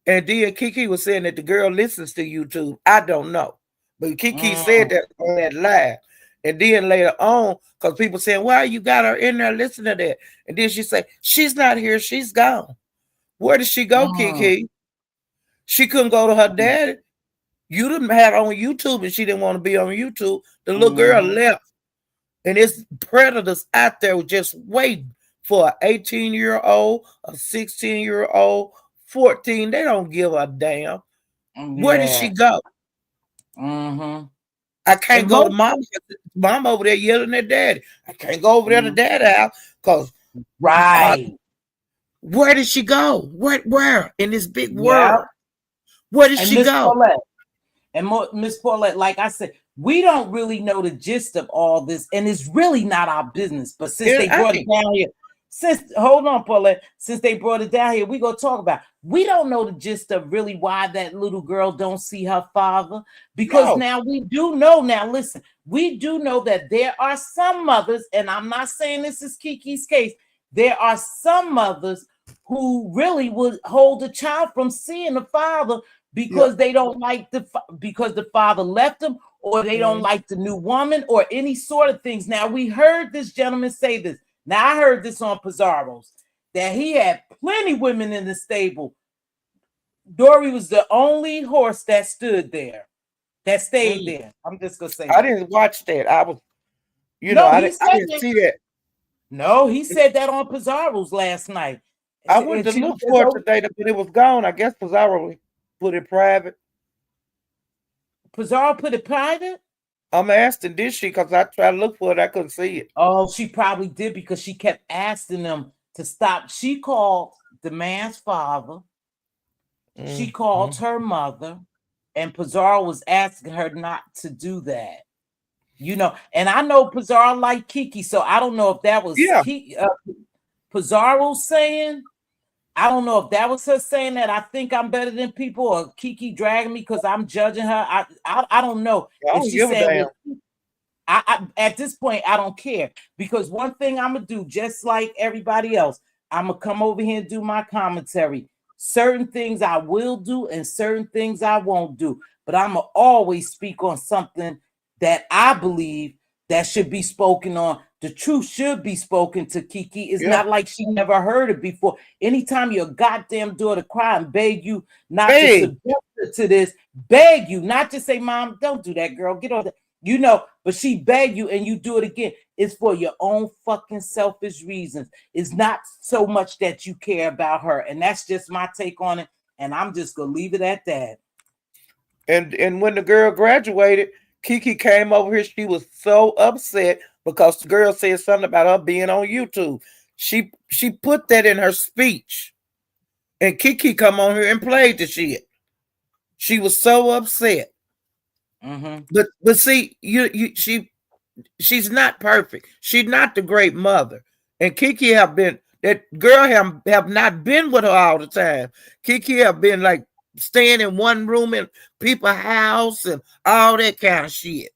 And then Kiki was saying that the girl listens to YouTube. I don't know. But Kiki said that on that live. And then later on, because people saying, why you got her in there listening to that? And then she said, she's not here. She's gone. Where did she go, Kiki? She couldn't go to her daddy. You didn't have her on YouTube and she didn't want to be on YouTube. The little girl left. And it's predators out there just waiting for an 18-year-old, a 16-year-old, 14. They don't give a damn. Where did she go? I can't go to mom. Mom over there yelling at daddy. I can't go over there to daddy house because where did she go? Where in this big world? Where did she go? And Miss Paulette, like I said, we don't really know the gist of all this, and it's really not our business. But since they brought it down here, hold on, Paulette. Since they brought it down here, we gonna talk about. We don't know the gist of really why that little girl don't see her father, because now we do know. Now listen, we do know that there are some mothers, and I'm not saying this is Kiki's case. There are some mothers who really would hold a child from seeing the father because they don't like because the father left them, or they don't like the new woman, or any sort of things. Now we heard this gentleman say this. Now I heard this on Pizarro's, that he had plenty women in the stable. Dory was the only horse that stood there, that stayed there. I'm just gonna say I didn't watch that. I was, I didn't see that. No, he said that on Pizarro's last night. I went to look for it today, but it was gone. I guess Pizarro put it private. Pizarro put it private? I'm asking, did she? Because I tried to look for it, I couldn't see it. Oh, she probably did, because she kept asking them to stop. She called the man's father. She called her mother, and Pizarro was asking her not to do that. And I know Pizarro like Kiki, so I don't know if that was Yeah, Pizarro saying. I don't know if that was her saying that I think I'm better than people, or Kiki dragging me because I'm judging her. I don't know I if don't she's give a saying, damn. well, I at this point I don't care, because one thing I'm gonna do, just like everybody else, I'm gonna come over here and do my commentary. Certain things I will do and certain things I won't do, but I'm gonna always speak on something that I believe that should be spoken on. The truth should be spoken to Kiki. It's Yeah, not like she never heard it before. Anytime your goddamn daughter cry and beg you not to hey, subject her to this, beg you, not just say, Mom, don't do that, girl. Get on that. But she begged you and you do it again. It's for your own fucking selfish reasons. It's not so much that you care about her. And that's just my take on it. And I'm just gonna leave it at that. and when the girl graduated, Kiki came over here. She was so upset because the girl said something about her being on YouTube. She put that in her speech, and Kiki come on here and played the shit. She was so upset. Mm-hmm. But see, she's not perfect. She's not the great mother. And Kiki have been that girl have not been with her all the time. Kiki have been like staying in one room in people's house and all that kind of shit.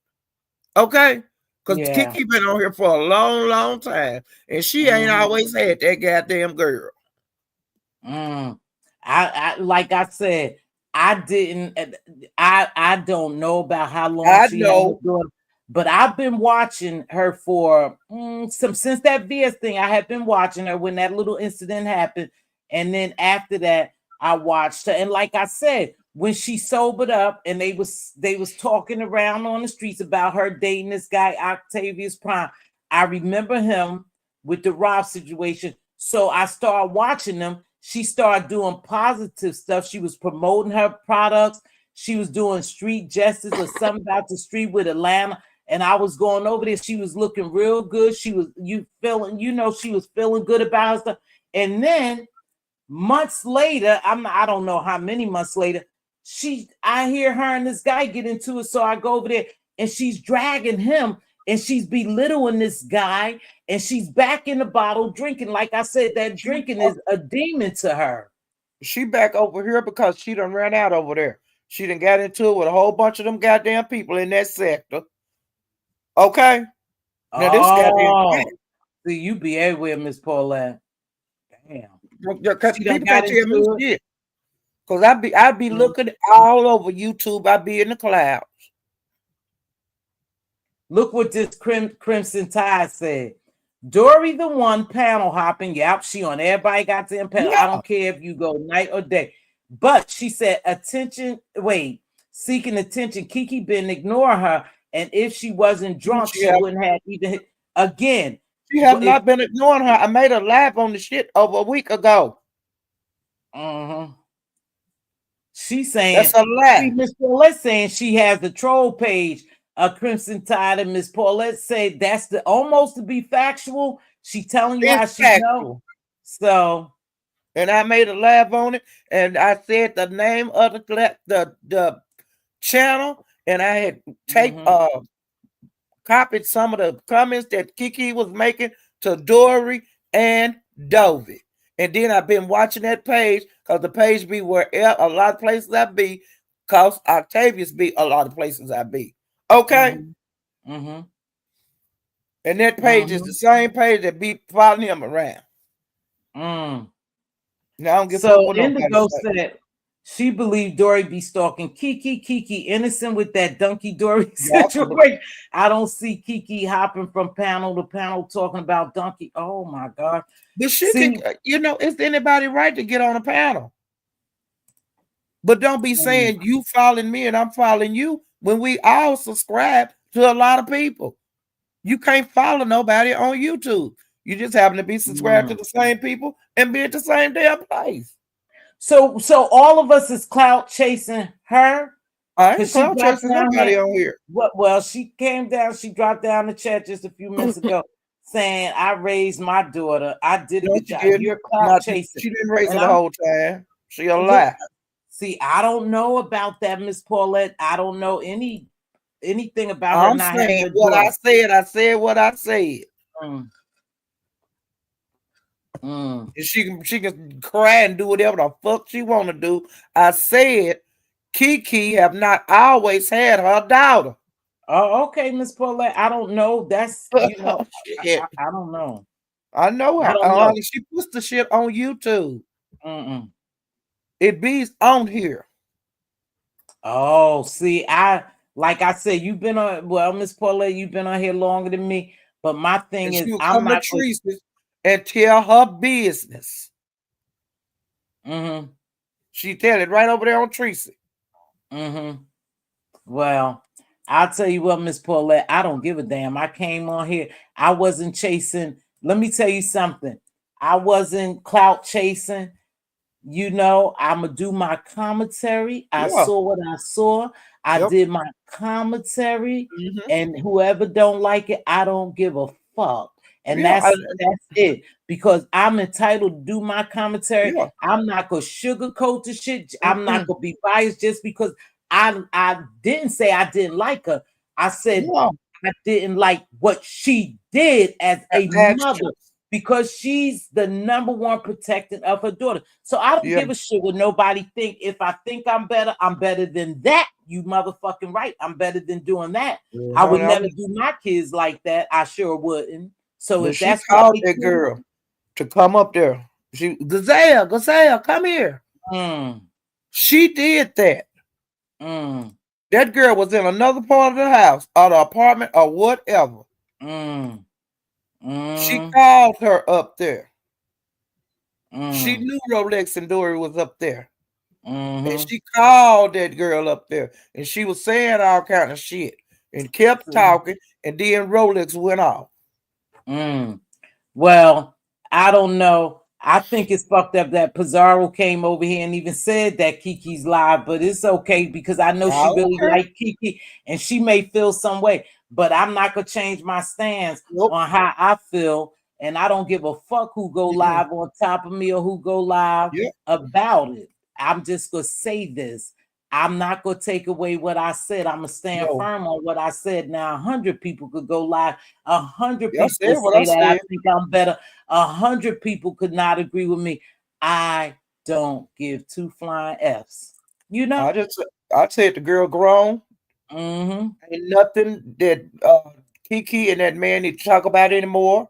Okay? Because Yeah. Kiki been on here for a long, long time. And she ain't Mm-hmm. always had that goddamn girl. I like I said, I didn't. I don't know about how long I she had her know. daughter, but I've been watching her for some since that VS thing. I had been watching her when that little incident happened, and then after that, I watched her. And like I said, when she sobered up and they was talking around on the streets about her dating this guy Octavius Prime, I remember him with the Rob situation. So I started watching them. She started doing positive stuff. She was promoting her products. She was doing street justice or something about the street with Atlanta. And I was going over there. She was looking real good. She was she was feeling good about her stuff. And then months later, I don't know how many months later, I hear her and this guy get into it. So I go over there and she's dragging him and she's belittling this guy and she's back in the bottle drinking. Like I said, that drinking is a demon to her. She back over here because she done ran out over there. She done got into it with a whole bunch of them goddamn people in that sector. Okay? Now this goddamn Oh, see, you be everywhere, Miss Paulette. Damn. She done people got can't tell me into it. shit. Cause I be looking all over YouTube. I be in the cloud. Look what this Crimson Tide said. Dory the one panel hopping. Yep, she on everybody got them panel. I Yeah, don't care if you go night or day. But she said attention, seeking attention. Kiki been ignoring her. And if she wasn't drunk, she she have wouldn't have even hit again. she have If not been ignoring her. I made a live on the shit over a week ago. She's saying, That's a see, lie. Miss Paulette saying she has the troll page, Crimson Tide, and Miss Paulette say that's the almost to be factual. She telling you how It's she know. factual. So, And I made a live on it, and I said the name of the channel, and I had taped copied some of the comments that Kiki was making to Dory and Dovey. And then I've been watching that page because the page be where a lot of places I be, because Octavius be a lot of places I be. Okay? mm-hmm. And that page is the same page that be following him around. Mm. Now I don't give a fuck So what nobody Indigo say. said she believed Dory be stalking Kiki. Kiki innocent with that donkey Dory Yeah, situation. I don't see Kiki hopping from panel to panel talking about donkey. Oh my God. but she can, See, is anybody right to get on a panel? But don't be mm, saying you following me and I'm following you when we all subscribe to a lot of people. You can't follow nobody on YouTube. You just happen to be subscribed to mm. the same people and be at the same damn place. So all of us is clout chasing her I because ain't she cloud dropped chasing down nobody here. on here. Well, she came down, she dropped down the chat just a few minutes ago. saying I raised my daughter. I did a No, good she job. didn't. You're clout Not chasing. she didn't raise her And the I'm whole time. She a look, lie. see, I don't know about that, Miss Paulette. I don't know anything about her I'm not having saying a what I daughter. said. I said what I said. Mm, mm. And she can cry and do whatever the fuck she want to do. I said Kiki have not always had her daughter. Oh, okay, Miss Paulette. I don't know. That's Shit. I don't know. I know I her. don't know. She puts the shit on YouTube. Mm-mm. It be on here. Oh, see, like I said, you've been on. Well, Miss Paulette, you've been on here longer than me. But my thing And she is, will I'm come to not going. Teresa and tell her business. Mm-hmm. She tell it right over there on Teresa. Mm-hmm. Well, I'll tell you what, Miss Paulette, I don't give a damn. I came on here. I wasn't chasing. Let me tell you something. I wasn't clout chasing. I'm gonna do my commentary. I Yeah. saw what I saw. I Yep. did my commentary, Hmm. and whoever don't like it, I don't give a fuck. And Yeah. that's it. Because I'm entitled to do my commentary. Yeah. I'm not gonna sugarcoat the shit. I'm not Mm-mm. gonna be biased just because I didn't say I didn't like her. I said Yeah. I didn't like what she did as a mother Actions. because she's the number one protectant of her daughter. So I don't Yeah. give a shit what nobody think. If I think I'm better than that. You motherfucking right. I'm better than doing that. Yeah, I would honey, never do my kids like that. I sure wouldn't. So but if she that's what called they that do, girl to come up there. Gazelle, come here. mm, She did that. mm, That girl was in another part of the house or the apartment or whatever. mm, She mm, called her up there. She mm, knew Rolex and Dory was up there. And mm-hmm. she called that girl up there. And she was saying all kind of shit. And kept talking. And then Rolex went off. Mm. Well, I don't know. I think it's fucked up that Pizarro came over here and even said that Kiki's live, but it's okay because I know I she don't really care. liked Kiki and she may feel some way, but I'm not gonna change my stance Nope. on how I feel, and I don't give a fuck who go Mm-mm. live on top of me or who go live Yep. about it. I'm just gonna say this. I'm not gonna take away what I said. I'm gonna stand No. firm on what I said. Now, 100 people could go live. 100 Y'all people could said what I say that I said. think I'm better. 100 people could not agree with me. I don't give two flying F's. You I know? just I said the girl grown. Mm-hmm. Ain't nothing that Kiki and that man need to talk about anymore.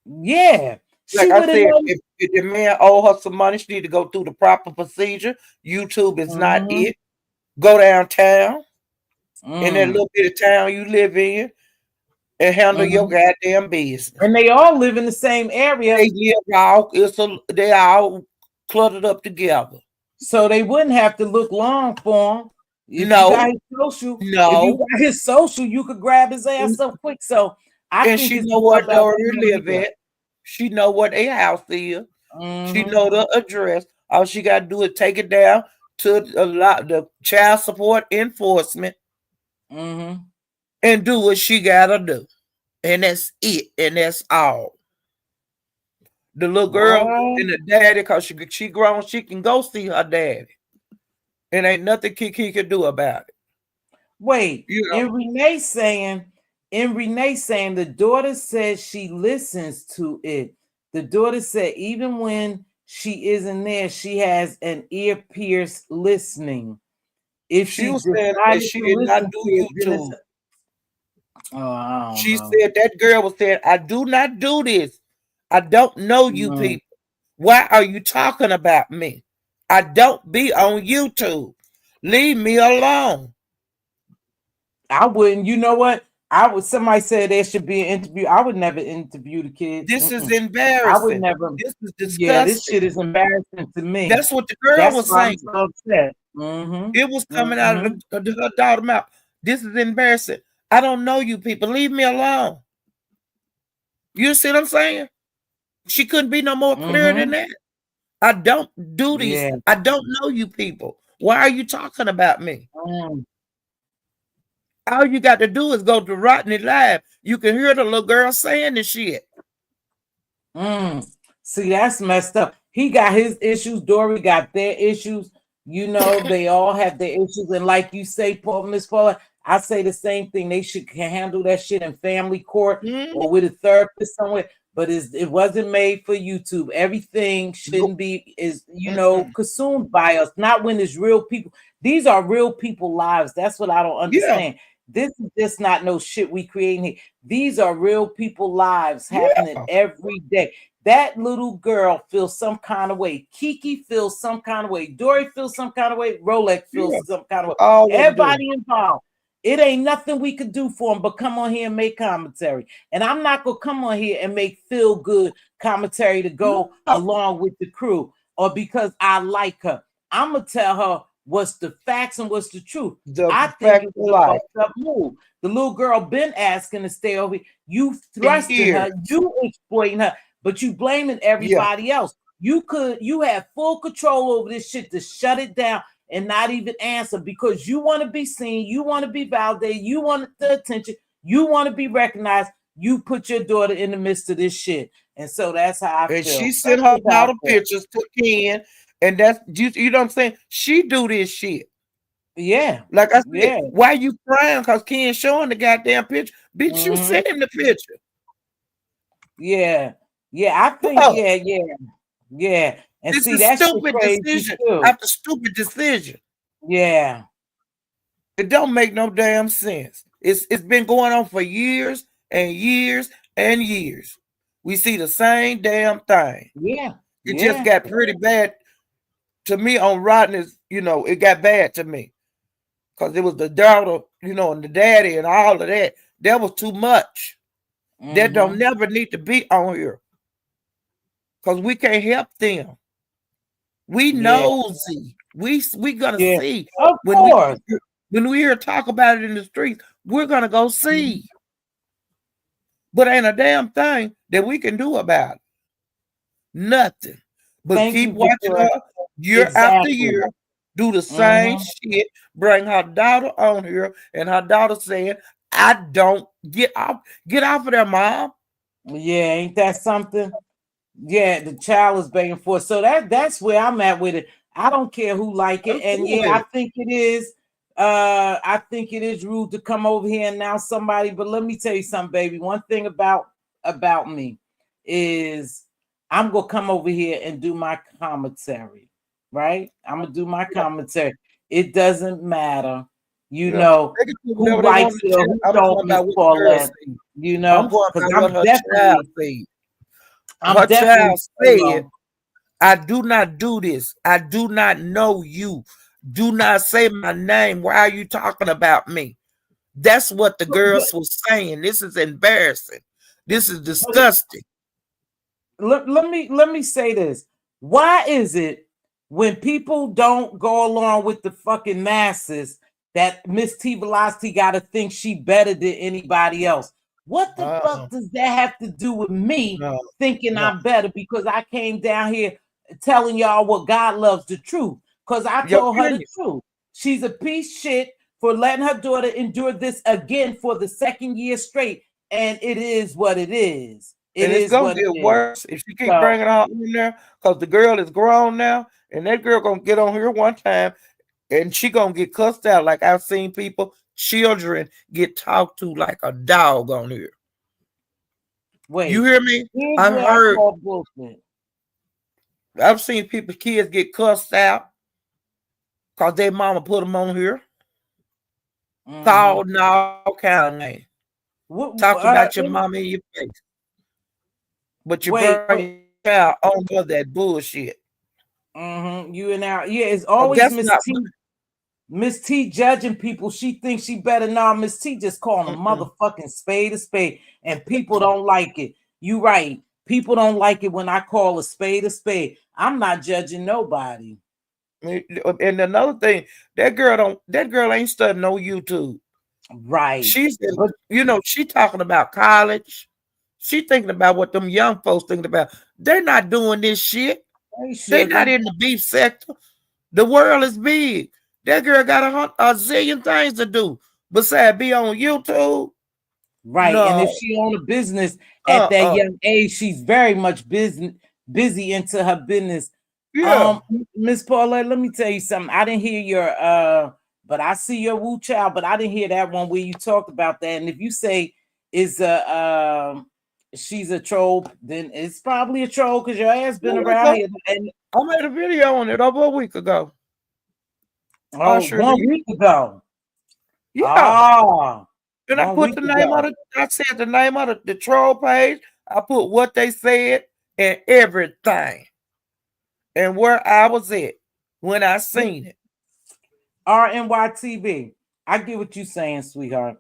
Yeah. She Like I would have said, known. if the man owe her some money, she need to go through the proper procedure. YouTube is not Mm-hmm. it. Go downtown in that Mm, little bit of town you live in and handle your mm-hmm. goddamn business. And they all live in the same area, They live all they all cluttered up together. so they wouldn't have to look long for him. No, If you no. got his social, you could grab his ass so quick. So I And think she it's know more where about Dory coming live here. at. She know what a house is. She Mm-hmm. know the address. All she got to do is take it down to the child support enforcement Mm-hmm. and do what she got to do. And that's it. And that's all. The little girl Well, and the daddy, because she grown, she can go see her daddy. And ain't nothing Kiki can do about it. wait, You know, in Renee saying the daughter said she listens to it. The daughter said even when she isn't there, she has an ear pierce listening. If she she was saying that decided she to did not listen do to it, then it's YouTube. I don't She know. said that girl was saying, I do not do this. I don't know you Mm. people. Why are you talking about me? I don't be on YouTube. Leave me alone. I wouldn't. You know what? I would. Somebody said there should be an interview. I would never interview the kids. This is I would embarrassing. never. This is Yeah, this disgusting. shit is embarrassing to me. That's what the girl That's was why I'm saying. so upset. It was coming out Mm-hmm. of her daughter's mouth. This is embarrassing. I don't know you people. Leave me alone. You see what I'm saying? She couldn't be no more clear than Mm-hmm. that. I don't do this. Yeah. I don't know you people. Why are you talking about me? Mm. All you got to do is go to Rodney Live. You can hear the little girl saying the shit. See, that's messed up. He got his issues. Dory got their issues. You know, they all have their issues. And like you say, Paul, Miss Paula, I say the same thing. They should handle that shit in family court or with a therapist somewhere. But it wasn't made for YouTube. Everything shouldn't be consumed by us. Not when it's real people. These are real people lives. That's what I don't understand. Yeah. This is just not no shit we creating here. These are real people lives happening every day. That little girl feels some kind of way. Kiki feels some kind of way. Dory feels some kind of way. Rolex feels some kind of way. All Everybody involved. It ain't nothing we could do for them but come on here and make commentary. And I'm not going to come on here and make feel good commentary to go along with the crew or because I like her. I'm going to tell her what's the facts and what's the truth. I think it was a fucked up move. The little girl been asking to stay over. You thrusting her, you exploiting her, but you blaming everybody else. You have full control over this shit to shut it down and not even answer because you want to be seen, you want to be validated, you want the attention, you want to be recognized. You put your daughter in the midst of this shit. And so that's how I feel. And she sent her all the pictures to Ken. And that's you know what I'm saying? She do this shit. Yeah. Like I said, why you crying? Because Ken showing the goddamn picture. Bitch, you sent him the picture. Yeah. I think, yeah. And this see, is that's stupid decision after stupid decision. Yeah. It don't make no damn sense. It's been going on for years and years and years. We see the same damn thing. Yeah. It just got pretty bad to me on Rodney's, it got bad to me. Because it was the daughter, and the daddy and all of that. That was too much. That don't never need to be on here. Because we can't help them. We nosy. We gonna see. Of course. When we hear talk about it in the streets, we're gonna go see. But ain't a damn thing that we can do about it. Nothing. But keep watching her year after year, do the same shit, bring her daughter on here, and her daughter saying, I don't get off of there, Mom. Yeah, ain't that something? Yeah, the child is begging for it. So that's where I'm at with it. I don't care who like it. And I think it is rude to come over here and announce somebody. But let me tell you something, baby. One thing about me is I'm gonna come over here and do my commentary, right? I'm gonna do my commentary. It doesn't matter, who likes it or who don't Miss Paulette, because I'm definitely her child said, I do not do this. I do not know you. Do not say my name. Why are you talking about me? That's what the girls were saying. This is embarrassing. This is disgusting. Let me say this. Why is it when people don't go along with the fucking masses that Mz.Teavalocity got to think she better than anybody else? What the fuck does that have to do with me thinking I'm better because I came down here telling y'all what God loves, the truth? Because I told her the truth. She's a piece of shit for letting her daughter endure this again for the second year straight. And it is what it is. It's going to get worse if she keep bringing her in there because the girl is grown now. And that girl going to get on here one time and she going to get cussed out like I've seen children get talked to like a dog on here. Wait, you hear me? I heard. I've seen kids get cussed out because their mama put them on here. Called all kind of names. Talk about your mama in your face. But you bring your child on that bullshit. You and our it's always Miss T judging people. She thinks she better. Now Miss T just calling a motherfucking spade a spade, and people don't like it. You right. People don't like it when I call a spade a spade. I'm not judging nobody. And another thing, that girl ain't studying no YouTube. Right. She's she talking about college. She thinking about what them young folks thinking about. They're not doing this shit. They're not in the beef sector. The world is big. That girl got a zillion things to do. besides be on YouTube? Right. And if No. she own a business at that young age, she's very much busy into her business. Yeah. Miss Paulette, let me tell you something. I didn't hear your but I see your Woo Child, but I didn't hear that one where you talked about that. And if you say is a she's a troll, then it's probably a troll because your ass been around here. And I made a video on it over a week ago. I sure 1 did. week ago. Yeah. And I 1 put week the name ago. of I said the name of the troll page. I put what they said and everything. And where I was at when I seen it. RNYTV. I get what you're saying, sweetheart.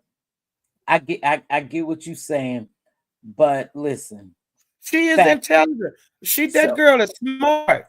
I get what you're saying, but listen. She is intelligent. That girl is smart.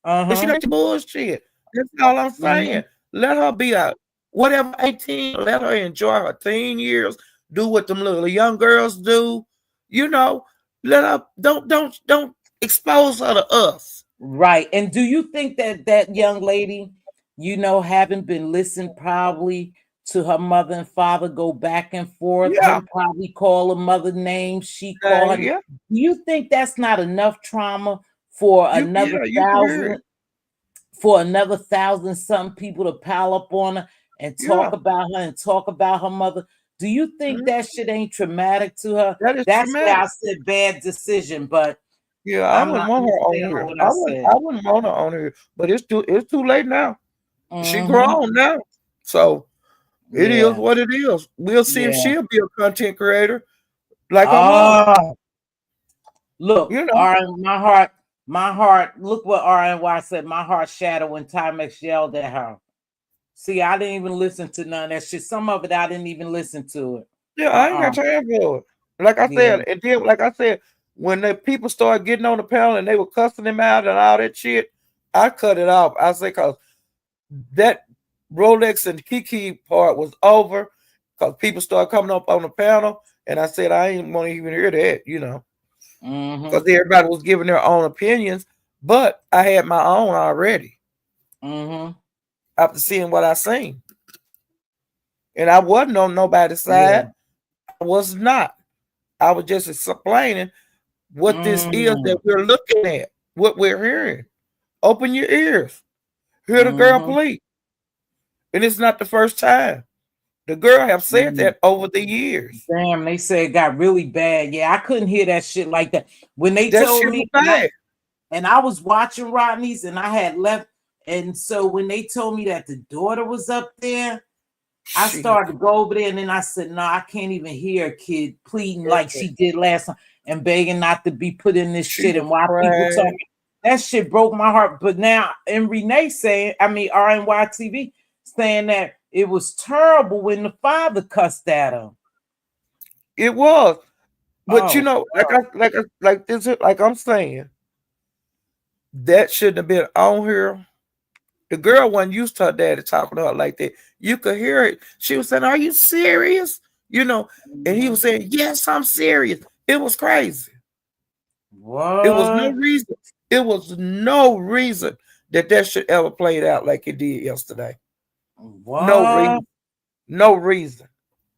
And she don't bullshit. That's all I'm saying. Let her be a whatever 18. Let her enjoy her teen years. Do what them little young girls do. You know, let her don't expose her to us. Right. And do you think that that young lady, having been listened probably to her mother and father go back and forth, Yeah. him probably call her mother name, she call her. Yeah. Do you think that's not enough trauma for another thousand some people to pile up on her and talk about her and talk about her mother? Do you think that shit ain't traumatic to her? That is That's traumatic. why I said bad decision, but yeah, I wouldn't want her on here. I wouldn't want her on here, but it's too late now. She grown now, so it is what it is. We'll see if she'll be a content creator like her mom. Look, my heart. Look what RNY said. My heart shattered when Timex yelled at her. See, I didn't even listen to none of that shit. Some of it I didn't even listen to it. Yeah, I ain't got time for it. Like I said, and then like I said, when the people started getting on the panel and they were cussing him out and all that shit, I cut it off. I said, cause that Rolex and Kiki part was over, cause people started coming up on the panel, and I said I ain't want to even hear that, because everybody was giving their own opinions, but I had my own already. After seeing what I seen, and I wasn't on nobody's side. I was not. I was just explaining what this is that we're looking at, what we're hearing. Open your ears. Hear the girl plead. And it's not the first time. The girl have said that over the years. Damn, they said it got really bad. Yeah, I couldn't hear that shit like that. When they that told me, and I was watching Rodney's and I had left. And so when they told me that the daughter was up there, I started to go over there, and then I said, no, I can't even hear a kid pleading like she did last time and begging not to be put in this shit. And why people talking, that shit broke my heart. But now, and Renee saying, RNYTV saying that it was terrible when the father cussed at him. It was. But like I'm saying, that shouldn't have been on here. The girl wasn't used to her daddy talking to her like that. You could hear it. She was saying, "Are you serious?" And he was saying, "Yes, I'm serious." It was crazy. What? It was no reason. It was no reason that should ever played out like it did yesterday. What? No reason. No reason.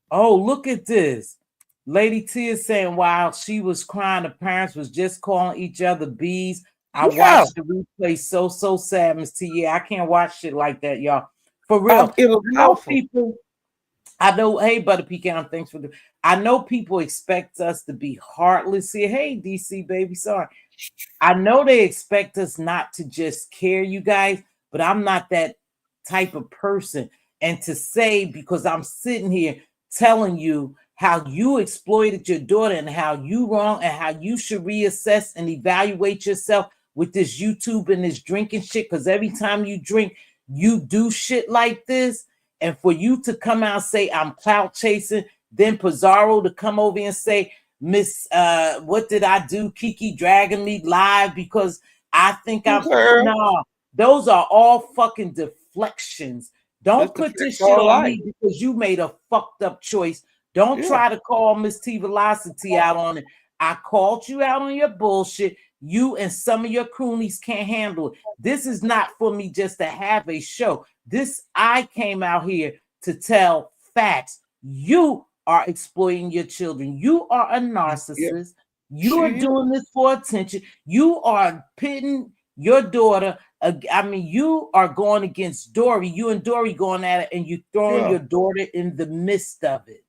Oh, look at this. Lady T is saying while she was crying, the parents was just calling each other bees. I watched the replay. So sad, Miss T. Yeah, I can't watch shit like that, y'all. For real. It was awful. People. I know. Hey, Butter Pecan, thanks for the. I know people expect us to be heartless here. Hey, DC baby, sorry. I know they expect us not to just care, you guys, but I'm not that type of person. And to say because I'm sitting here telling you how you exploited your daughter and how you wrong and how you should reassess and evaluate yourself with this YouTube and this drinking shit, because every time you drink, you do shit like this. And for you to come out and say I'm clout chasing, then Pizarro to come over and say, Miss, what did I do? Kiki dragging me live because I think I'm no. Those are all fucking deflections. Don't put this shit on me because you made a fucked up choice. Don't try to call Mz.Teavalocity out on it. I called you out on your bullshit. You and some of your croonies can't handle it. This is not for me just to have a show. I came out here to tell facts. You are exploiting your children. You are a Yeah, narcissist. You are she is. doing this for attention. You are pitting your daughter. I mean, you are going against Dory. You and Dory going at it, and you throwing Yeah. your daughter in the midst of it.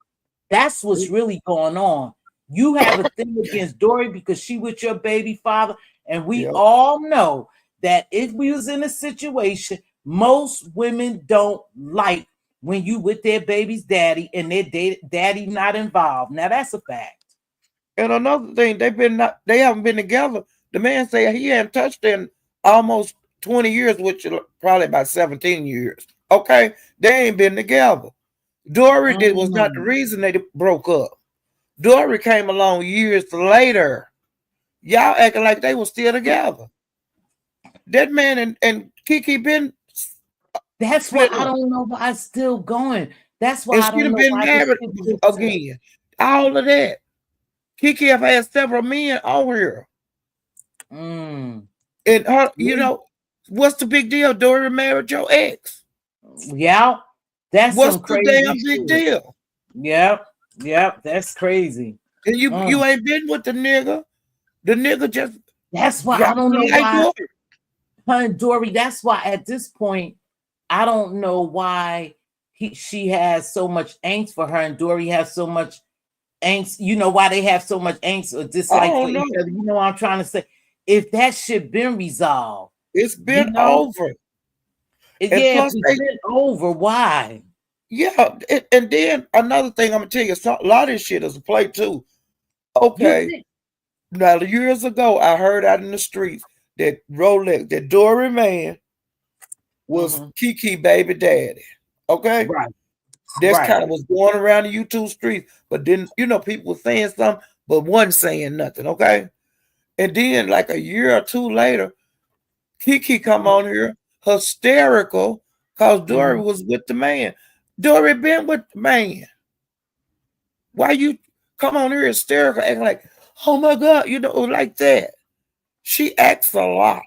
That's what's really going on. You have a thing against Dory because she with your baby father, and we Yep. all know that if we was in a situation, most women don't like when you with their baby's daddy and their daddy not involved. Now that's a fact. And another thing, they haven't been together. The man said he hadn't touched her in almost 20 years, which is probably about 17 years. Okay, they ain't been together. Dory was not the Mm. reason they broke up. Dory came along years later. Y'all acting like they were still together. That man and Kiki been That's why split I up. don't know why it's still going. That's why And I she'd don't have know been why this married shit still took. again. All of that. Kiki have had several men on here. Mm. And her, We- what's the big deal? Dory married your ex. Yeah, that's What's some the crazy damn big shit. deal? Yep, yep, that's crazy. And you Mm. ain't been with the nigga. The nigga just That's why I dropped don't the know light why Dory. her and Dory. That's why at this point I don't know why she has so much angst for her and Dory has so much angst. You know why they have so much angst or I dislike for don't know. each other. You know what I'm trying to say? If that shit been resolved, It's you been know, over. And yeah, if plus it's been over, why? yeah, and then another thing I'm gonna tell you, a lot of this shit is a play too. You Okay. think? Now years ago I heard out in the streets that that Dory man was Mhm. Kiki baby daddy. Okay? Right, That's right. kind of was going around the YouTube streets, but then people were saying something, but wasn't saying nothing, okay? And then like a year or two later, Kiki come on here hysterical because Dory Mhm. was with the man. Dory been with the man. Why you come on here hysterical acting like, oh my God, like that? She acts a lot.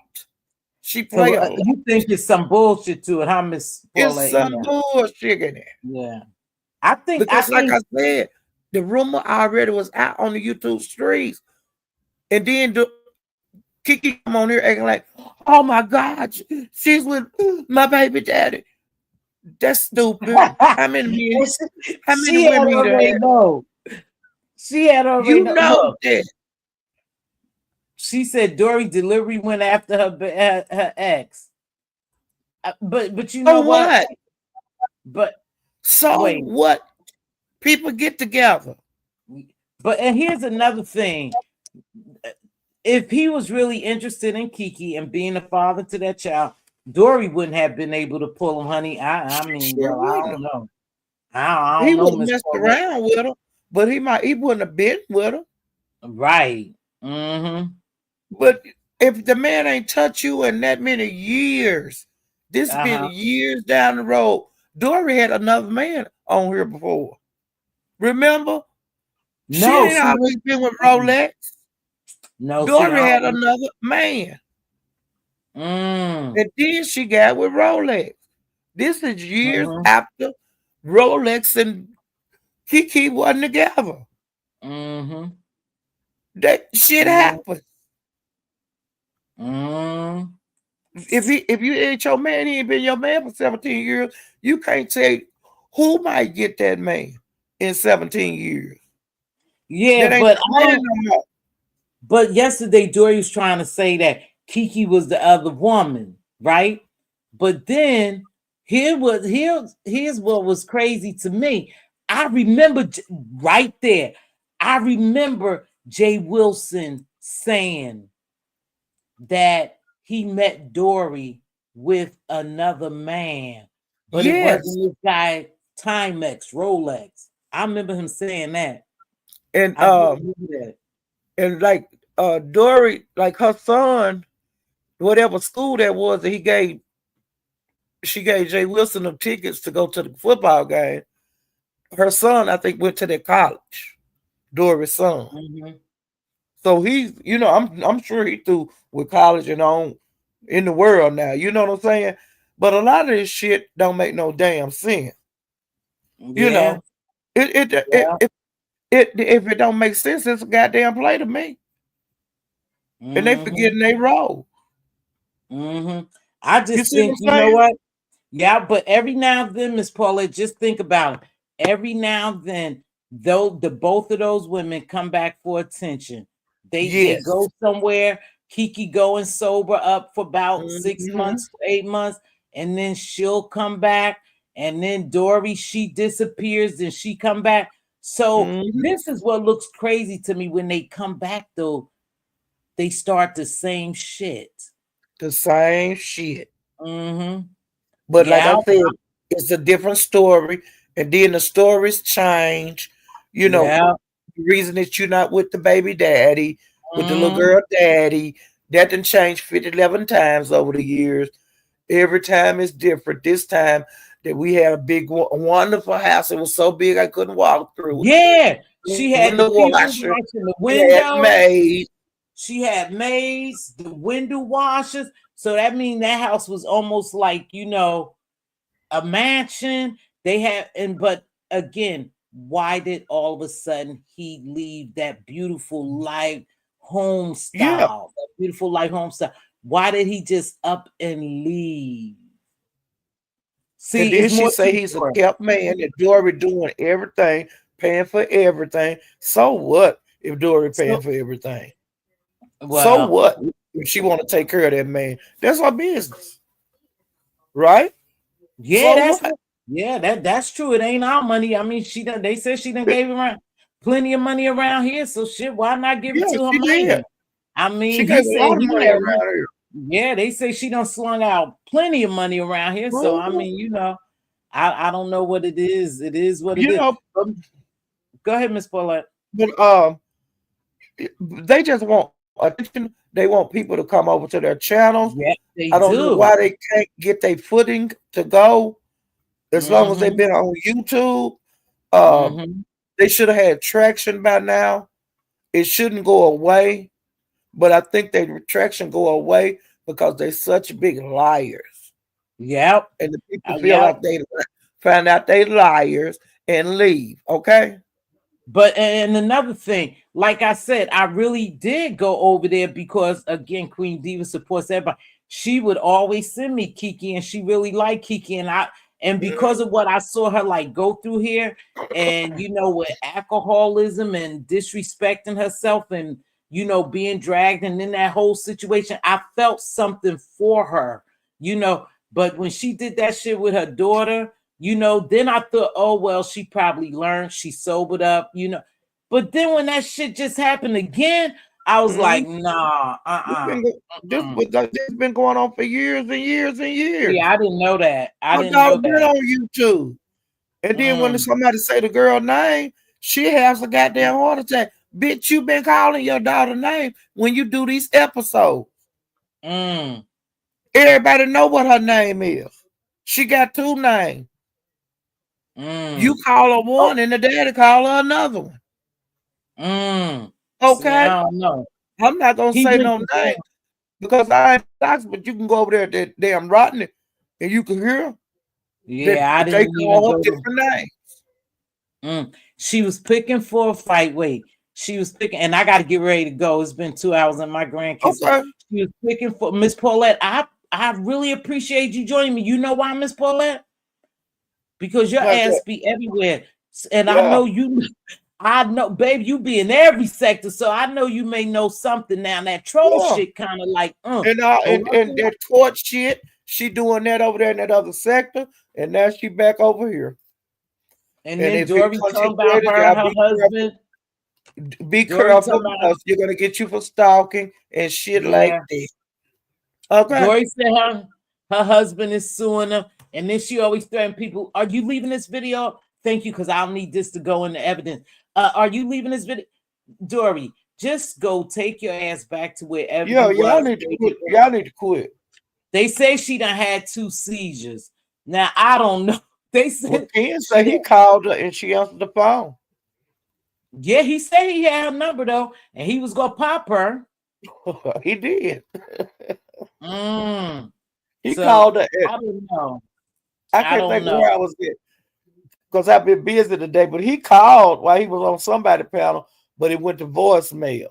She play So a lot. you think it's some bullshit to it, huh, Miss It's Paulette? some Yeah, bullshit in there. yeah. I think. I Because like think. I said, the rumor already was out on the YouTube streets. And then Kiki come on here acting like, oh my God, she's with my baby daddy. That's stupid. How many She had women you done already had? know. She had already You know. know Look, that. she said Dory delivery went after her ex. But you So know what? what? But So wait. what? People get together. But and here's another thing. If he was really interested in Kiki and being a father to that child, Dory wouldn't have been able to pull him, honey. I mean, Sure well, I wouldn't don't have. know. I He don't know, would have Miss messed Paulette. around with her, but he wouldn't have been with her. Right. Mm-hmm. But if the man ain't touched you in that many years, this been Uh-huh. years down the road. Dory had another man on here before. Remember? She No, ain't see, always been with mm-mm. Rolex. No, see, Dory I had don't. another man. Mm, And then she got with Rolex. This is years mm-hmm, after Rolex and Kiki wasn't together. mm-hmm, That shit mm, happened. mm. If you ain't your man, he ain't been your man for 17 years. You can't say who might get that man in 17 years. Yeah, That ain't but your I man don't. no more. But yesterday, Dory was trying to say that Kiki was the other woman, right? But then here's what was crazy to me. I remember right there. I remember Jay Wilson saying that he met Dory with another man, but it Yes. wasn't this guy Timex Rolex. I remember him saying that. And I do remember that. like Dory, like her son, whatever school that was that she gave Jay Wilson them tickets to go to the football game. Her son, I think, went to that college. Dory's son. Mhm. So he's, I'm sure he through with college and on in the world now. You know what I'm saying? But a lot of this shit don't make no damn sense. You Yeah. know, it it it Yeah. it, it if it don't make sense, it's a goddamn play to me. And they Mm-hmm. forgetting they role. Mm-hmm. I You just see think, what you I'm know saying? what? Yeah, but every now and then, Miss Paula, just think about it. Every now and then, though the both of those women come back for attention. They Yes. go somewhere. Kiki going sober up for about 6 months, Hmm. 8 months, and then she'll come back. And then Dory, she disappears, and she come back. So Hmm. this is what looks crazy to me when they come back. Though they start the same shit. The same shit. Mm-hmm. But like I Yeah. said, it's a different story. And then the stories change. You know, Yeah. the reason that you're not with the baby daddy, with the little Mm, girl daddy, that done changed 50, 11 times over the years. Every time is different. This time that we had a big, wonderful house. It was so big I couldn't walk through it. yeah, she had the Window people washer. washing the It had windows. maids. She had maids, the window washers. So that means that house was almost like, a mansion. They had, and but again, why did all of a sudden he leave that beautiful life home Yeah. style? That beautiful life home style. Why did he just up and leave? And See, then it's she more to say the he's a story. kept man and Dory doing everything, paying for everything. So what if Dory paying So, for everything? So well, what if she want to take care of that man? That's her business, right? yeah, So that's what? what. Yeah, that's true. It ain't our money. I mean, she done. They said she done gave around plenty of money around here. So shit, why not give it Yeah, to her she did. man? I She mean, gave he a said lot of he money had. around here. Yeah, they say she done slung out plenty of money around here. So I Mhm. mean, I don't know what it is. It is what it You is. know, Go ahead, Miss Paulette. but they just want attention. They want people to come over to their channels. Yeah, they I don't know do. why they can't get their footing to go. As long as they've Mm-hmm. been on YouTube, um, Mm-hmm. they should have had traction by now. It shouldn't go away, but I think their traction go away because they're such big liars, Yep. and the people feel Yep. like they find out they liars and leave. Okay. But and another thing, like I said, I really did go over there because again, Queen Diva supports everybody. She would always send me Kiki, and she really liked Kiki, and because of what I saw her like go through here, and with alcoholism and disrespecting herself, and being dragged, and in that whole situation, I felt something for her, you know. But when she did that shit with her daughter, then I thought, oh well, she probably learned, she sobered up. But then when that shit just happened again, I was Mhm. like, nah, This uh-uh. been this been going on for years and years and years. Yeah, I didn't know that. I My didn't daughter know been that. on YouTube, and then when Mm, somebody say the girl name, she has a goddamn heart attack. Bitch, you been calling your daughter name when you do these episodes. mm, Everybody know what her name is. She got two names. You mm. call her Oh, one, and the daddy call her another one. see, Okay, I don't know. I'm not gonna He say went no to name jail. because I ain't box, but you can go over there that damn Rodney, and you can hear that Yeah, I they didn't even call her go to. different names. She was picking for a fight. Wait, she was picking, and I got to get ready to go. It's been 2 hours, and my grandkids. So Okay, she was picking for Miss Paulette. I really appreciate you joining me. You know why, Miss Paulette? Because your like ass that. be everywhere. And I Yeah, know you, I know, baby, you be in every sector. So I know you may know something now. That troll yeah. shit kind of like, And but one and thing, that court shit, she doing that over there in that other sector, and now she back over here. and And then if it Dory talking about continues, her and y'all her husband. be Dory careful talking about, because you're gonna get you for stalking and shit like yeah. that. Okay. Dory said her husband is suing her. And then she always threaten people. Are you leaving this video? Thank you, because I'll need this to go into evidence. Are you leaving this video? Dory, just go take your ass back to wherever Yeah, you y'all was. need to quit. Y'all need to quit. They say she done had 2 seizures. Now I don't know. They Well, said Ken she said he had, called her and she answered the phone. yeah, he said he had her number though, and he was gonna pop her. He did. Mm. He So called her. I don't know. I I can't don't think where I know. was at. because I've been busy today. But he called while he was on somebody panel, but it went to voicemail.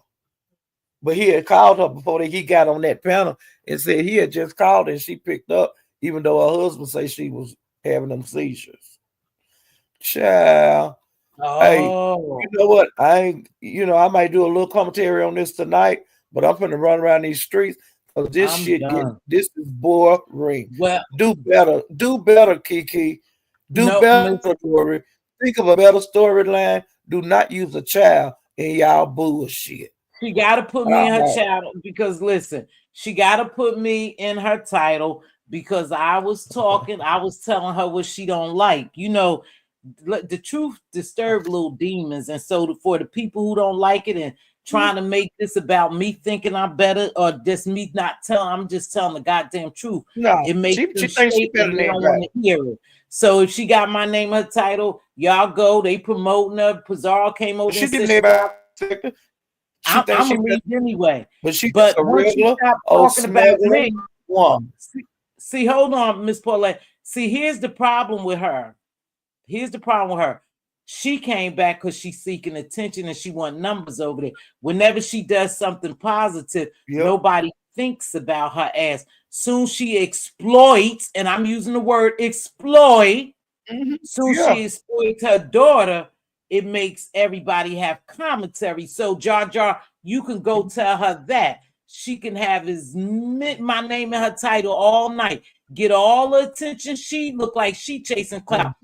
But he had called her before he got on that panel and said he had just called and she picked up, even though her husband say she was having them seizures. Child. Hey, you Oh, know what? I ain't, I might do a little commentary on this tonight, but I'm gonna run around these streets because I'm done. this is boring. Well, Do better, Kiki. Do no, better, Miss. Dory. Think of a better storyline. Do not use a child in y'all bullshit. She got to put me in her Uh-huh. channel because listen, she got to put me in her title because I was talking, I was telling her what she don't like. The truth disturb little demons, and so for the people who don't like it and trying to make this about me thinking I'm better or just me not telling, I'm just telling the goddamn truth. No, It makes she them thinks she shake better and than they don't want everybody. to hear it. So if she got my name, her title, y'all go. They promoting her. Pizarro came over She and said giving she everybody sector. She thinks I'm she gonna better, leave anyway. but she just But a once you regular stop old talking about smuggler me, woman. see, hold on, Miss Paulette. See, here's the problem with her. Here's the problem with her. She came back because she's seeking attention and she want numbers over there. Whenever she does something positive, Yep. nobody thinks about her as soon she exploits, and I'm using the word exploit. Mhm. Soon Yeah. she exploits her daughter, it makes everybody have commentary. So Jar Jar, you can go tell her that she can have my name and her title all night, get all the attention. She look like she chasing clout.